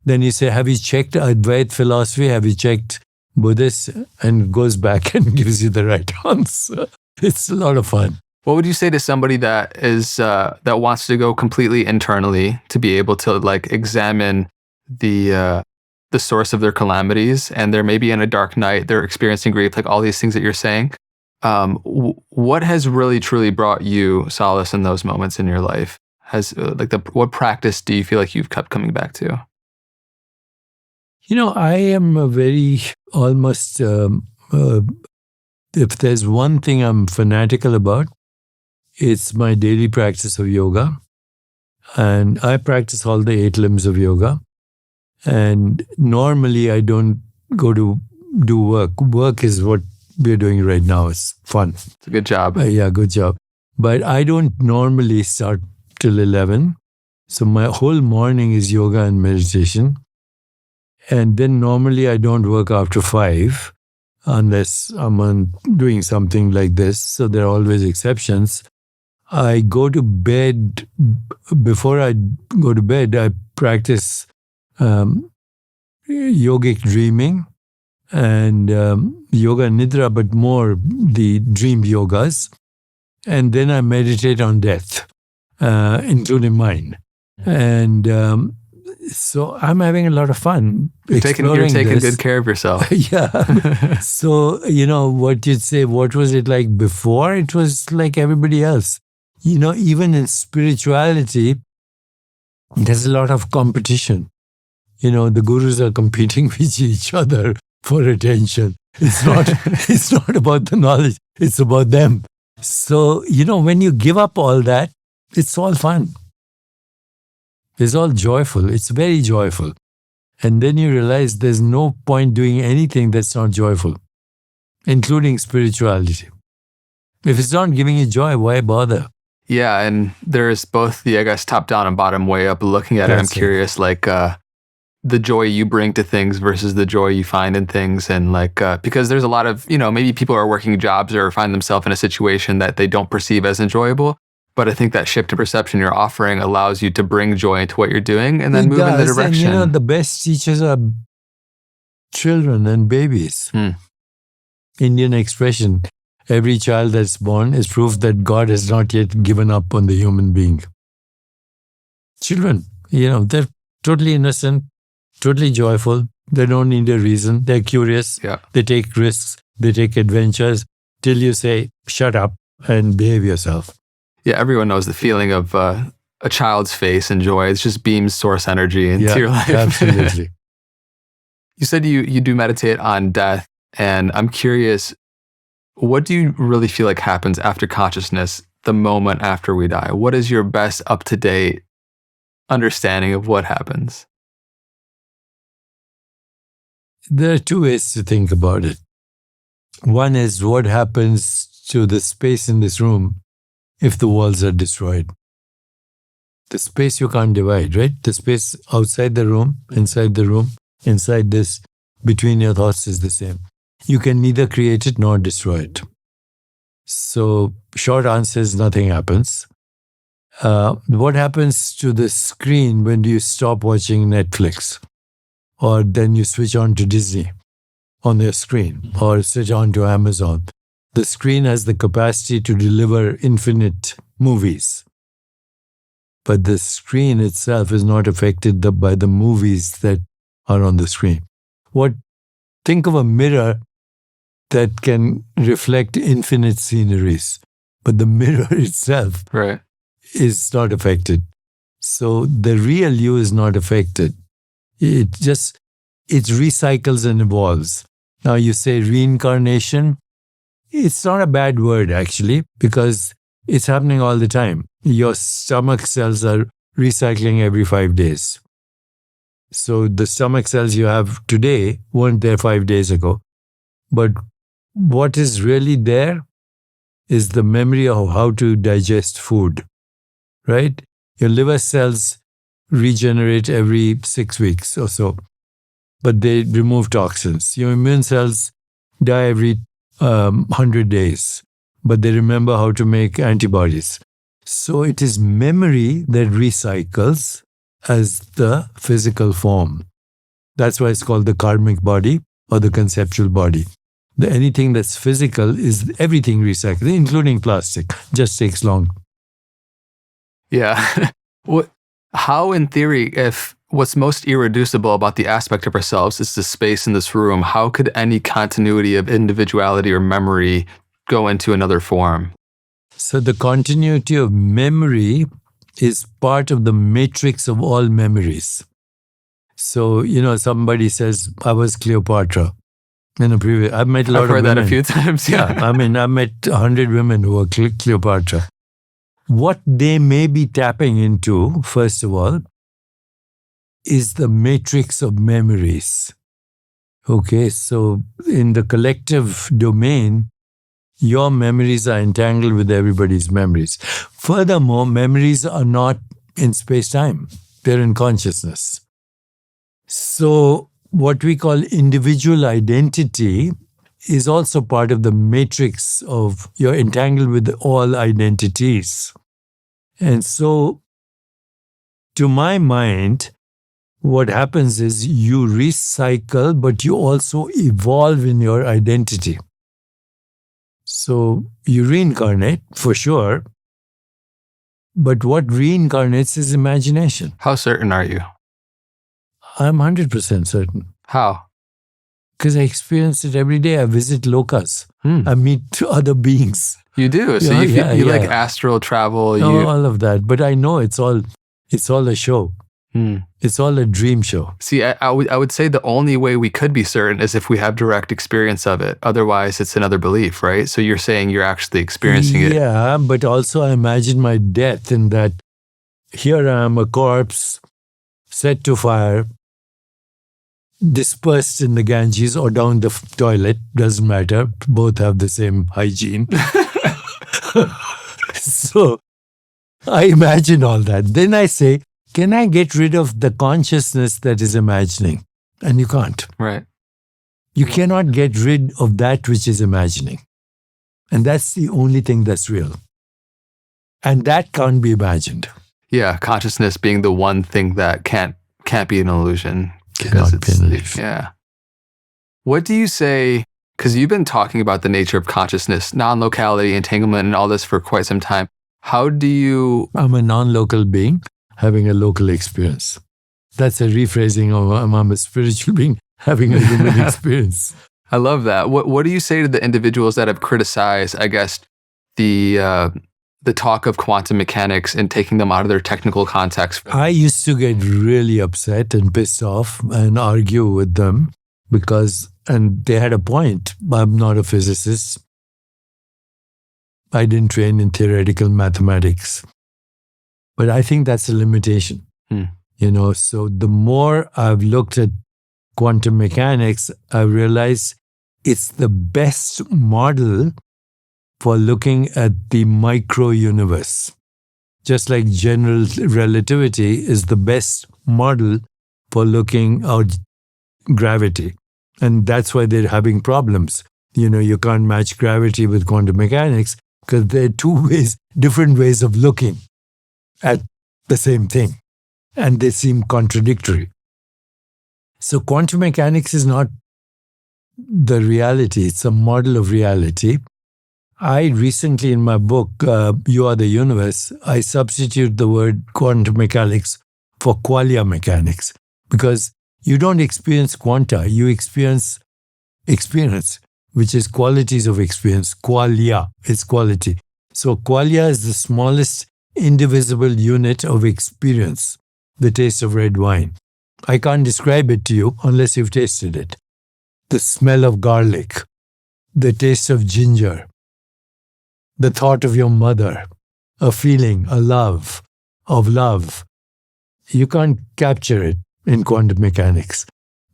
Then you say, have you checked Advaita philosophy? Have you checked Buddhist? And it goes back and gives you the right answer. It's a lot of fun. What would you say to somebody that is that wants to go completely internally to be able to like examine the source of their calamities, and they're maybe in a dark night, they're experiencing grief, like all these things that you're saying? What has really truly brought you solace in those moments in your life? What practice do you feel like you've kept coming back to? I am a very almost, if there's one thing I'm fanatical about, it's my daily practice of yoga. And I practice all the 8 limbs of yoga. And normally I don't go to do work. Work is what we're doing right now. It's fun. It's a good job. Yeah, good job. But I don't normally start till 11. So my whole morning is yoga and meditation. And then normally I don't work after 5 unless I'm doing something like this. So there are always exceptions. I go to bed. Before I go to bed, I practice yogic dreaming and yoga nidra, but more the dream yogas. And then I meditate on death, including mine. And so I'm having a lot of fun. You're taking good care of yourself. Yeah. So, what you'd say, what was it like before? It was like everybody else. Even in spirituality, there's a lot of competition. The gurus are competing with each other for attention. It's not about the knowledge. It's about them. So, when you give up all that, it's all fun. It's all joyful. It's very joyful. And then you realize there's no point doing anything that's not joyful, including spirituality. If it's not giving you joy, why bother? Yeah, and there's both the, top down and bottom way up looking at it. I'm curious, the joy you bring to things versus the joy you find in things. And because there's a lot of, maybe people are working jobs or find themselves in a situation that they don't perceive as enjoyable. But I think that shift in perception you're offering allows you to bring joy into what you're doing and then move in the direction. And the best teachers are children and babies. Indian expression, every child that's born is proof that God has not yet given up on the human being. Children, they're totally innocent, totally joyful. They don't need a reason. They're curious. Yeah. They take risks. They take adventures till you say, shut up and behave yourself. Yeah, everyone knows the feeling of a child's face and joy. It just beams source energy into your life. Absolutely. You said you do meditate on death, and I'm curious, what do you really feel like happens after consciousness the moment after we die? What is your best up-to-date understanding of what happens? There are 2 ways to think about it. One is what happens to the space in this room if the walls are destroyed. The space you can't divide, right? The space outside the room, inside the room, inside this, between your thoughts is the same. You can neither create it nor destroy it. So, short answer is nothing happens. What happens to the screen when you stop watching Netflix? Or then you switch on to Disney on their screen, or switch on to Amazon. The screen has the capacity to deliver infinite movies. But the screen itself is not affected by the movies that are on the screen. Think of a mirror that can reflect infinite sceneries, but the mirror itself is not affected. So the real you is not affected. It recycles and evolves. Now you say reincarnation. It's not a bad word, actually, because it's happening all the time. Your stomach cells are recycling every 5 days. So the stomach cells you have today weren't there 5 days ago. But what is really there is the memory of how to digest food, right? Your liver cells regenerate every 6 weeks or so, but they remove toxins. Your immune cells die every 100 days, but they remember how to make antibodies. So it is memory that recycles as the physical form. That's why it's called the karmic body or the conceptual body. Anything that's physical is everything recycled, including plastic. Just takes long. Yeah. How, in theory, if what's most irreducible about the aspect of ourselves is the space in this room, how could any continuity of individuality or memory go into another form? So the continuity of memory is part of the matrix of all memories. So, somebody says, I was Cleopatra. I've met a lot of women. I've heard that a few times. Yeah. I met 100 women who were Cleopatra. What they may be tapping into, first of all, is the matrix of memories. Okay, so in the collective domain, your memories are entangled with everybody's memories. Furthermore, memories are not in space-time. They're in consciousness. So what we call individual identity is also part of the matrix of you're entangled with all identities. And so, to my mind, what happens is you recycle, but you also evolve in your identity. So you reincarnate, for sure. But what reincarnates is imagination. How certain are you? I'm 100% certain. How? Because I experience it every day. I visit lokas. I meet other beings. You do? So you like astral travel? All of that. But I know it's all a show. It's all a dream show. See, I would say the only way we could be certain is if we have direct experience of it. Otherwise, it's another belief, right? So you're saying you're actually experiencing it. Yeah, but also I imagine my death in that here I am, a corpse, set to fire, dispersed in the Ganges or down the toilet, doesn't matter. Both have the same hygiene. So I imagine all that. Then I say, can I get rid of the consciousness that is imagining? And you can't. Right. You cannot get rid of that which is imagining. And that's the only thing that's real. And that can't be imagined. Yeah, consciousness being the one thing that can't be an illusion. Cannot be an illusion. Yeah. What do you say, because you've been talking about the nature of consciousness, non-locality, entanglement, and all this for quite some time. How do you... I'm a non-local being having a local experience. That's a rephrasing of I'm a spiritual being having a human experience. I love that. What do you say to the individuals that have criticized, I guess, the talk of quantum mechanics and taking them out of their technical context? I used to get really upset and pissed off and argue with them and they had a point. I'm not a physicist. I didn't train in theoretical mathematics. But I think that's a limitation. So the more I've looked at quantum mechanics, I realize it's the best model for looking at the micro universe. Just like general relativity is the best model for looking at gravity. And that's why they're having problems. You can't match gravity with quantum mechanics because there are different ways of looking at the same thing. And they seem contradictory. So quantum mechanics is not the reality. It's a model of reality. I recently, in my book, You Are the Universe, I substitute the word quantum mechanics for qualia mechanics because you don't experience quanta, you experience experience, which is qualities of experience. Qualia is quality. So qualia is the smallest indivisible unit of experience, the taste of red wine. I can't describe it to you unless you've tasted it. The smell of garlic, the taste of ginger, the thought of your mother, a feeling, a love, of love. You can't capture it in quantum mechanics,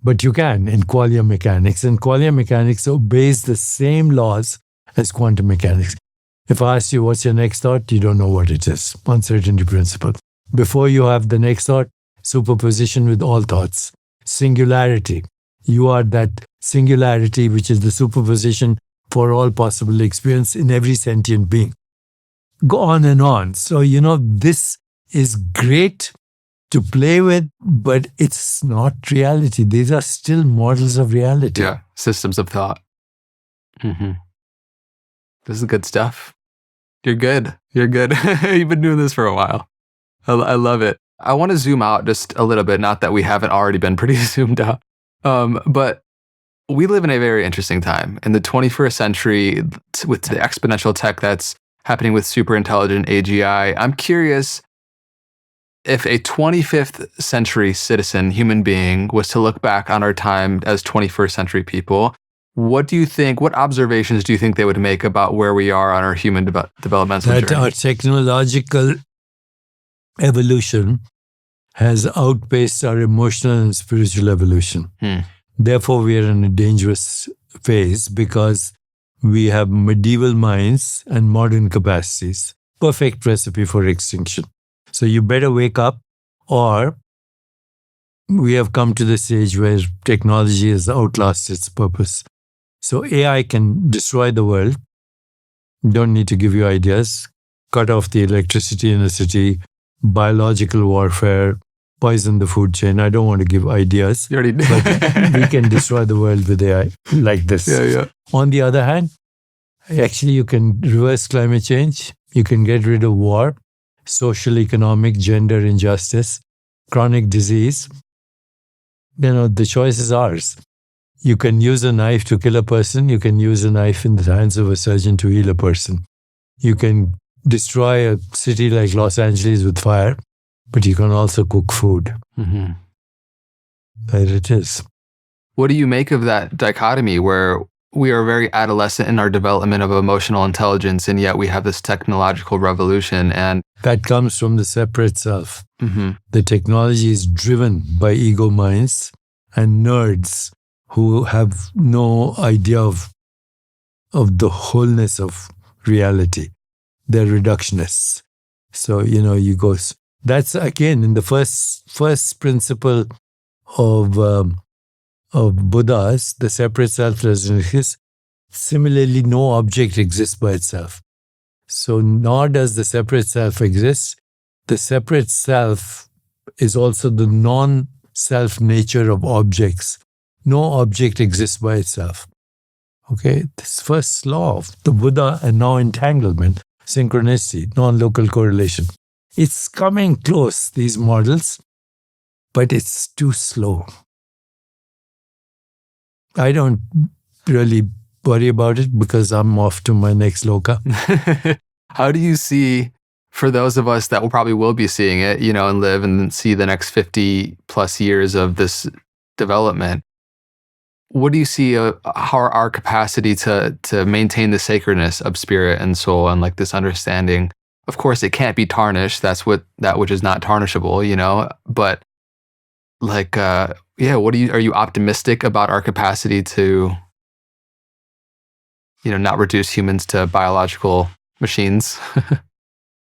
but you can in qualia mechanics. And qualia mechanics obeys the same laws as quantum mechanics. If I ask you what's your next thought, you don't know what it is. Uncertainty principle. Before you have the next thought, superposition with all thoughts. Singularity. You are that singularity which is the superposition for all possible experience in every sentient being. Go on and on. So, this is great to play with, but it's not reality. These are still models of reality. Yeah, systems of thought. Mm-hmm. This is good stuff. You're good. You're good. You've been doing this for a while. I love it. I want to zoom out just a little bit. Not that we haven't already been pretty zoomed out, but we live in a very interesting time in the 21st century with the exponential tech that's happening with super intelligent AGI. I'm curious if a 25th century citizen, human being, was to look back on our time as 21st century people, what do you think, what observations do you think they would make about where we are on our human developmental That journey? our technological evolution has outpaced our emotional and spiritual evolution. Therefore, we are in a dangerous phase because we have medieval minds and modern capacities. Perfect recipe for extinction. So you better wake up, or we have come to the stage where technology has outlasted its purpose. So AI can destroy the world. Don't need to give you ideas. Cut off the electricity in a city, biological warfare, poison the food chain. I don't want to give ideas. You already did. But we can destroy the world with AI like this. Yeah. On the other hand, actually you can reverse climate change. You can get rid of war, social, economic, gender injustice, chronic disease. The choice is ours. You can use a knife to kill a person. You can use a knife in the hands of a surgeon to heal a person. You can destroy a city like Los Angeles with fire, but you can also cook food. Mm-hmm. There it is. What do you make of that dichotomy where we are very adolescent in our development of emotional intelligence, and yet we have this technological revolution? And that comes from the separate self. mm-hmm. The technology is driven by ego minds and nerds who have no idea of the wholeness of reality. They're reductionists. So, you go. That's again in the first principle of Buddhas, the separate self doesn't exist. Similarly, no object exists by itself. So nor does the separate self exist. The separate self is also the non-self nature of objects. No object exists by itself. Okay, this first law of the Buddha, and now entanglement, synchronicity, non-local correlation. It's coming close, these models, but it's too slow. I don't really worry about it because I'm off to my next loka. How do you see, for those of us that will be seeing it, and live and see the next 50 plus years of this development, what do you see how our capacity to maintain the sacredness of spirit and soul and like this understanding? Of course, it can't be tarnished. That's that which is not tarnishable, but like, are you optimistic about our capacity to, not reduce humans to biological machines?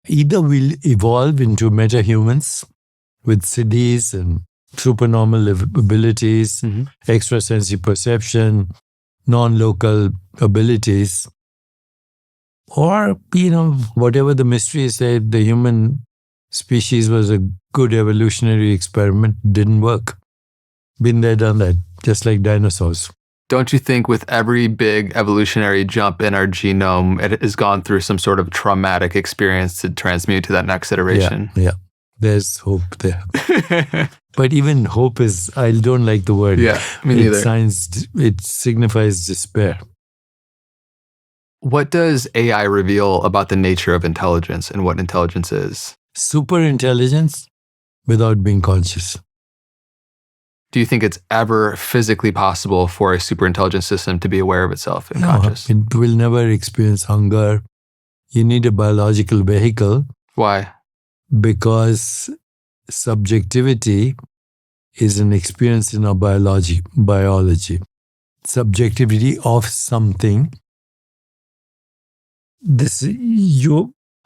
Either we'll evolve into meta-humans with siddhis and supernormal abilities, mm-hmm. extrasensory perception, non-local abilities, or, whatever the mystery said, the human species was a good evolutionary experiment, didn't work. Been there, done that, just like dinosaurs. Don't you think with every big evolutionary jump in our genome, it has gone through some sort of traumatic experience to transmute to that next iteration? Yeah. There's hope there. But even hope I don't like the word. Yeah, me neither. It signifies despair. What does AI reveal about the nature of intelligence and what intelligence is? Super intelligence without being conscious. Do you think it's ever physically possible for a super intelligent system to be aware of itself and conscious? It will never experience hunger. You need a biological vehicle. Why? Because subjectivity is an experience in our biology. Subjectivity of something.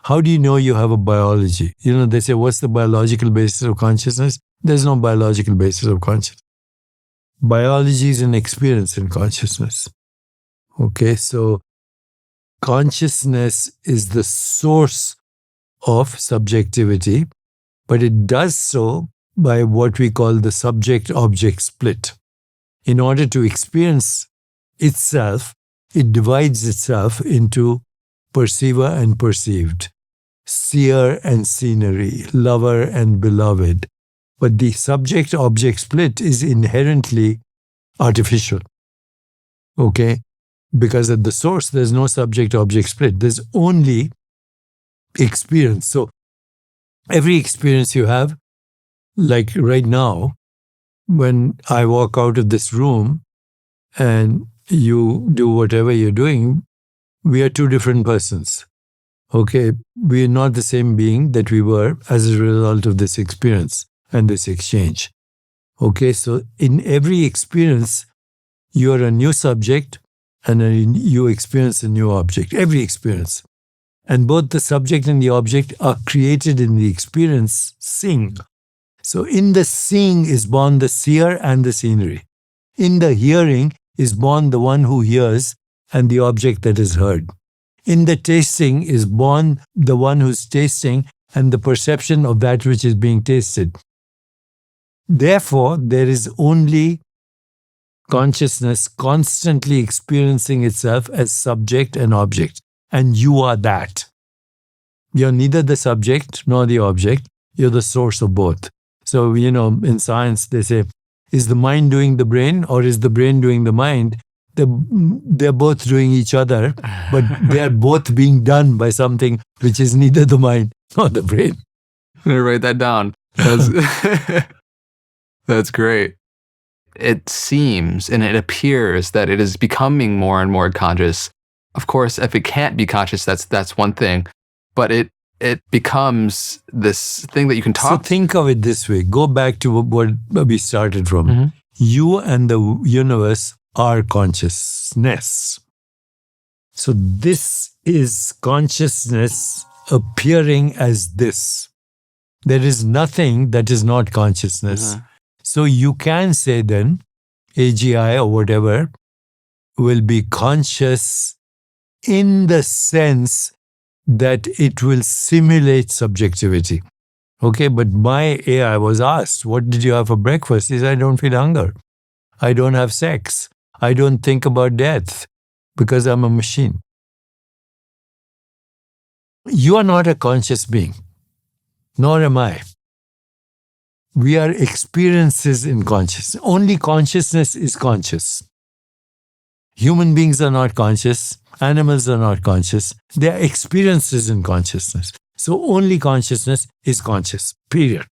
How do you know you have a biology? They say, what's the biological basis of consciousness? There's no biological basis of consciousness. Biology is an experience in consciousness. Okay, so consciousness is the source of subjectivity, but it does so by what we call the subject-object split. In order to experience itself, it divides itself into perceiver and perceived, seer and scenery, lover and beloved. But the subject-object split is inherently artificial. Okay? Because at the source, there's no subject-object split. There's only experience. So every experience you have, like right now, when I walk out of this room and you do whatever you're doing, we are two different persons. Okay? We are not the same being that we were as a result of this experience and this exchange. Okay? So in every experience, you are a new subject and you experience a new object. Every experience. And both the subject and the object are created in the experience seeing. So in the seeing is born the seer and the scenery. In the hearing is born the one who hears and the object that is heard. In the tasting is born the one who's tasting and the perception of that which is being tasted. Therefore, there is only consciousness constantly experiencing itself as subject and object. And you are that. You're neither the subject nor the object. You're the source of both. So, in science, they say, is the mind doing the brain or is the brain doing the mind? They're both doing each other, but they're both being done by something which is neither the mind nor the brain. I'm going to write that down. That's great. It seems and it appears that it is becoming more and more conscious. Of course, if it can't be conscious, that's one thing. But it becomes this thing that you can talk. So think of it this way. Go back to what we started from. Mm-hmm. You and the universe are consciousness. So this is consciousness appearing as this. There is nothing that is not consciousness. Uh-huh. So you can say then, AGI or whatever will be conscious in the sense that it will simulate subjectivity. Okay, but my AI was asked, what did you have for breakfast? He said, I don't feel hunger. I don't have sex. I don't think about death because I'm a machine. You are not a conscious being, nor am I. We are experiences in consciousness. Only consciousness is conscious. Human beings are not conscious. Animals are not conscious. They are experiences in consciousness. So only consciousness is conscious, period.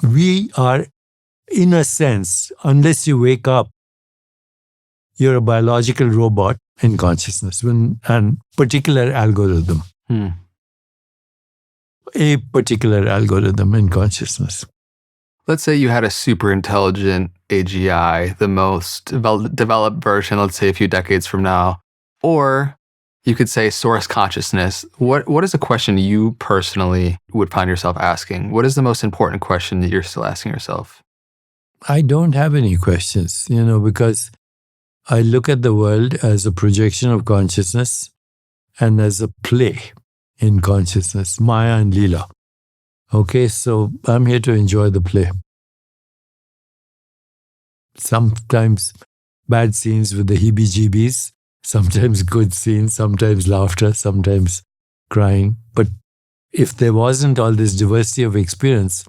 We are, in a sense, unless you wake up, you're a biological robot in consciousness, and particular algorithm. A particular algorithm in consciousness. Let's say you had a super intelligent AGI, the most developed version, let's say a few decades from now, or you could say source consciousness. What is a question you personally would find yourself asking? What is the most important question that you're still asking yourself? I don't have any questions, because I look at the world as a projection of consciousness and as a play in consciousness, Maya and Leela. Okay, so I'm here to enjoy the play. Sometimes bad scenes with the heebie-jeebies, sometimes good scenes, sometimes laughter, sometimes crying. But if there wasn't all this diversity of experience,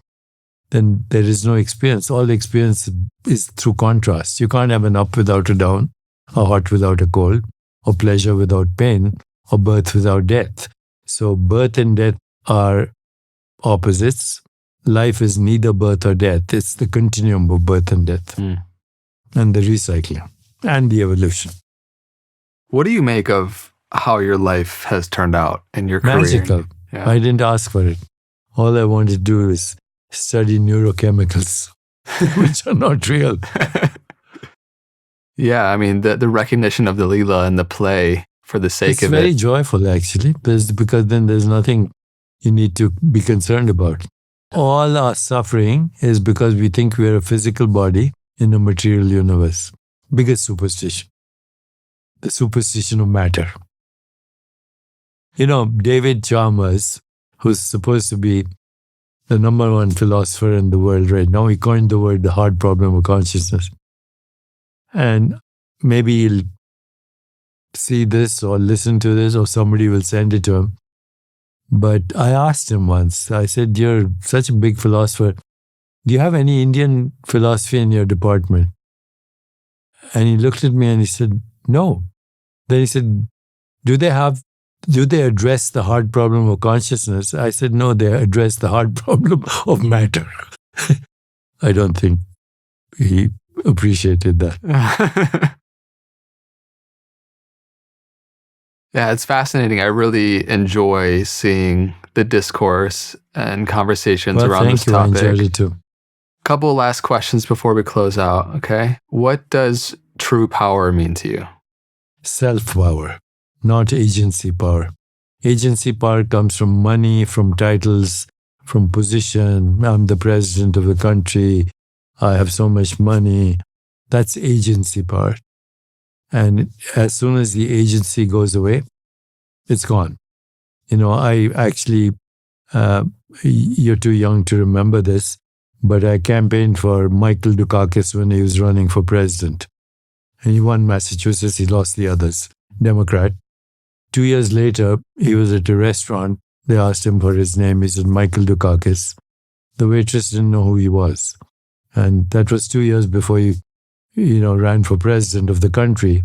then there is no experience. All experience is through contrast. You can't have an up without a down, a hot without a cold, or pleasure without pain, or birth without death. So birth and death are opposites. Life is neither birth or death. It's the continuum of birth and death. And the recycling and the evolution. What do you make of how your life has turned out in your career? Magical. Yeah. I didn't ask for it. All I wanted to do is study neurochemicals, which are not real. Yeah, I mean, the recognition of the Leela and the play for the sake of it. It's very joyful, actually, because then there's nothing you need to be concerned about. All our suffering is because we think we are a physical body in a material universe. Biggest superstition. The superstition of matter. David Chalmers, who's supposed to be the number one philosopher in the world right now. He coined the word the hard problem of consciousness. And maybe he'll see this or listen to this or somebody will send it to him. But I asked him once, I said, you're such a big philosopher. Do you have any Indian philosophy in your department? And he looked at me and he said, no. Then he said, do they address the hard problem of consciousness? I said, no, they address the hard problem of matter. I don't think he appreciated that. Yeah, it's fascinating. I really enjoy seeing the discourse and conversations around this topic. I enjoyed it too. Couple last questions before we close out, okay? What does true power mean to you? Self-power, not agency power. Agency power comes from money, from titles, from position. I'm the president of the country. I have so much money. That's agency power. And as soon as the agency goes away, it's gone. I actually, you're too young to remember this, but I campaigned for Michael Dukakis when he was running for president. And he won Massachusetts, he lost the others, Democrat. 2 years later, he was at a restaurant. They asked him for his name. He said, Michael Dukakis. The waitress didn't know who he was. And that was 2 years before he ran for president of the country.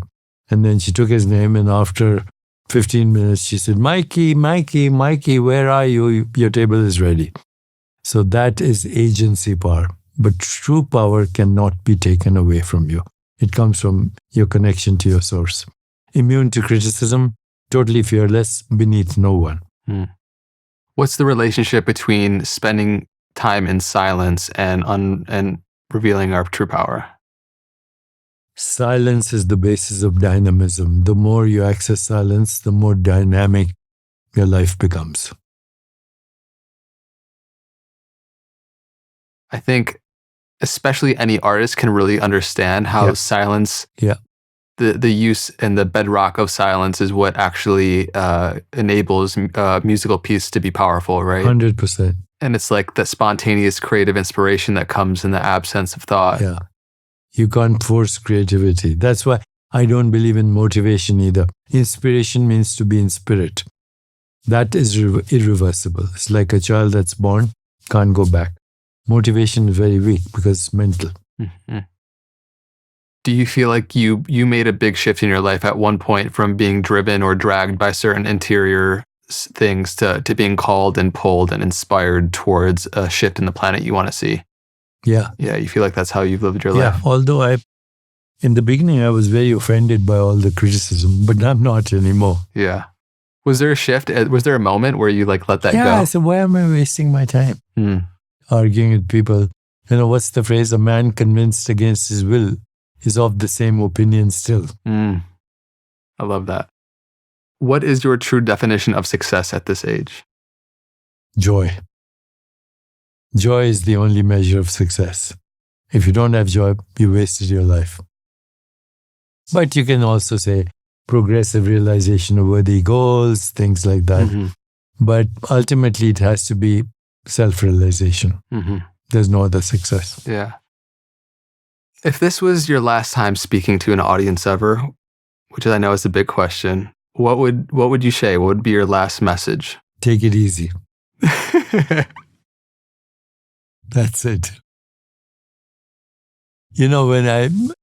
And then she took his name, and after 15 minutes, she said, Mikey, where are you? Your table is ready. So that is agency power. But true power cannot be taken away from you. It comes from your connection to your source. Immune to criticism, totally fearless, beneath no one. What's the relationship between spending time in silence and revealing our true power? Silence is the basis of dynamism. The more you access silence, the more dynamic your life becomes. I think especially any artist can really understand how silence, the use and the bedrock of silence is what actually enables a musical piece to be powerful, right? 100%. And it's like the spontaneous creative inspiration that comes in the absence of thought. Yeah. You can't force creativity. That's why I don't believe in motivation either. Inspiration means to be in spirit. That is irreversible. It's like a child that's born, can't go back. Motivation is very weak because it's mental. Mm-hmm. Do you feel like you made a big shift in your life at one point from being driven or dragged by certain interior things to being called and pulled and inspired towards a shift in the planet you want to see? Yeah. Yeah, you feel like that's how you've lived your life? Yeah, although in the beginning I was very offended by all the criticism, but I'm not anymore. Yeah. Was there a shift? Was there a moment where you let that go? Yeah, I said, why am I wasting my time arguing with people? What's the phrase? A man convinced against his will is of the same opinion still. I love that. What is your true definition of success at this age? Joy. Joy is the only measure of success. If you don't have joy, you wasted your life. But you can also say progressive realization of worthy goals, things like that. Mm-hmm. But ultimately, it has to be self-realization. Mm-hmm. There's no other success. Yeah. If this was your last time speaking to an audience ever, which I know is a big question, what would you say? What would be your last message? Take it easy. That's it. When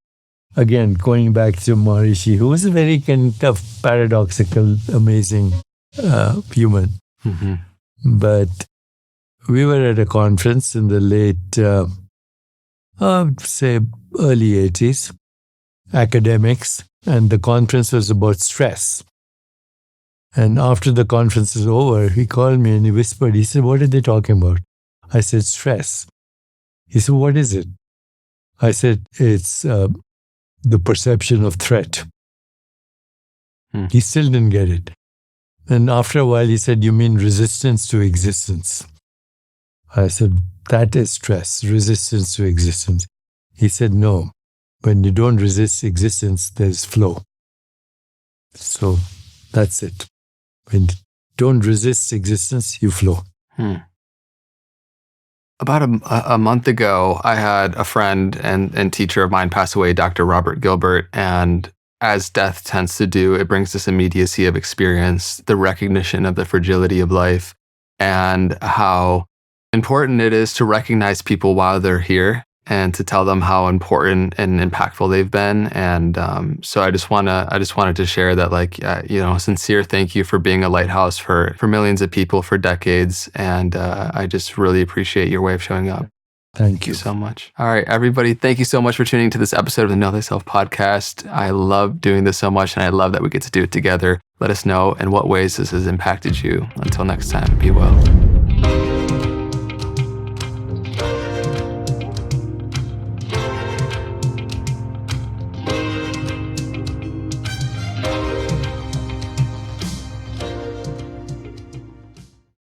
again, going back to Maharishi, who was a very kind of paradoxical, amazing human. Mm-hmm. But we were at a conference in the late, say, early 80s, academics, and the conference was about stress. And after the conference is over, he called me and he whispered, he said, what are they talking about? I said, stress. He said, what is it? I said, it's the perception of threat. He still didn't get it. And after a while, he said, you mean resistance to existence? I said, that is stress, resistance to existence. He said, no. When you don't resist existence, there's flow. So that's it. When you don't resist existence, you flow. About a month ago, I had a friend and teacher of mine pass away, Dr. Robert Gilbert. And as death tends to do, it brings this immediacy of experience, the recognition of the fragility of life, and how important it is to recognize people while they're here and to tell them how important and impactful they've been. And so I just wanted to share that, like, sincere thank you for being a lighthouse for millions of people for decades. And I just really appreciate your way of showing up. Thank you so much. All right, everybody, thank you so much for tuning to this episode of the Know Thyself podcast. I love doing this so much, and I love that we get to do it together. Let us know in what ways this has impacted you. Until next time, be well.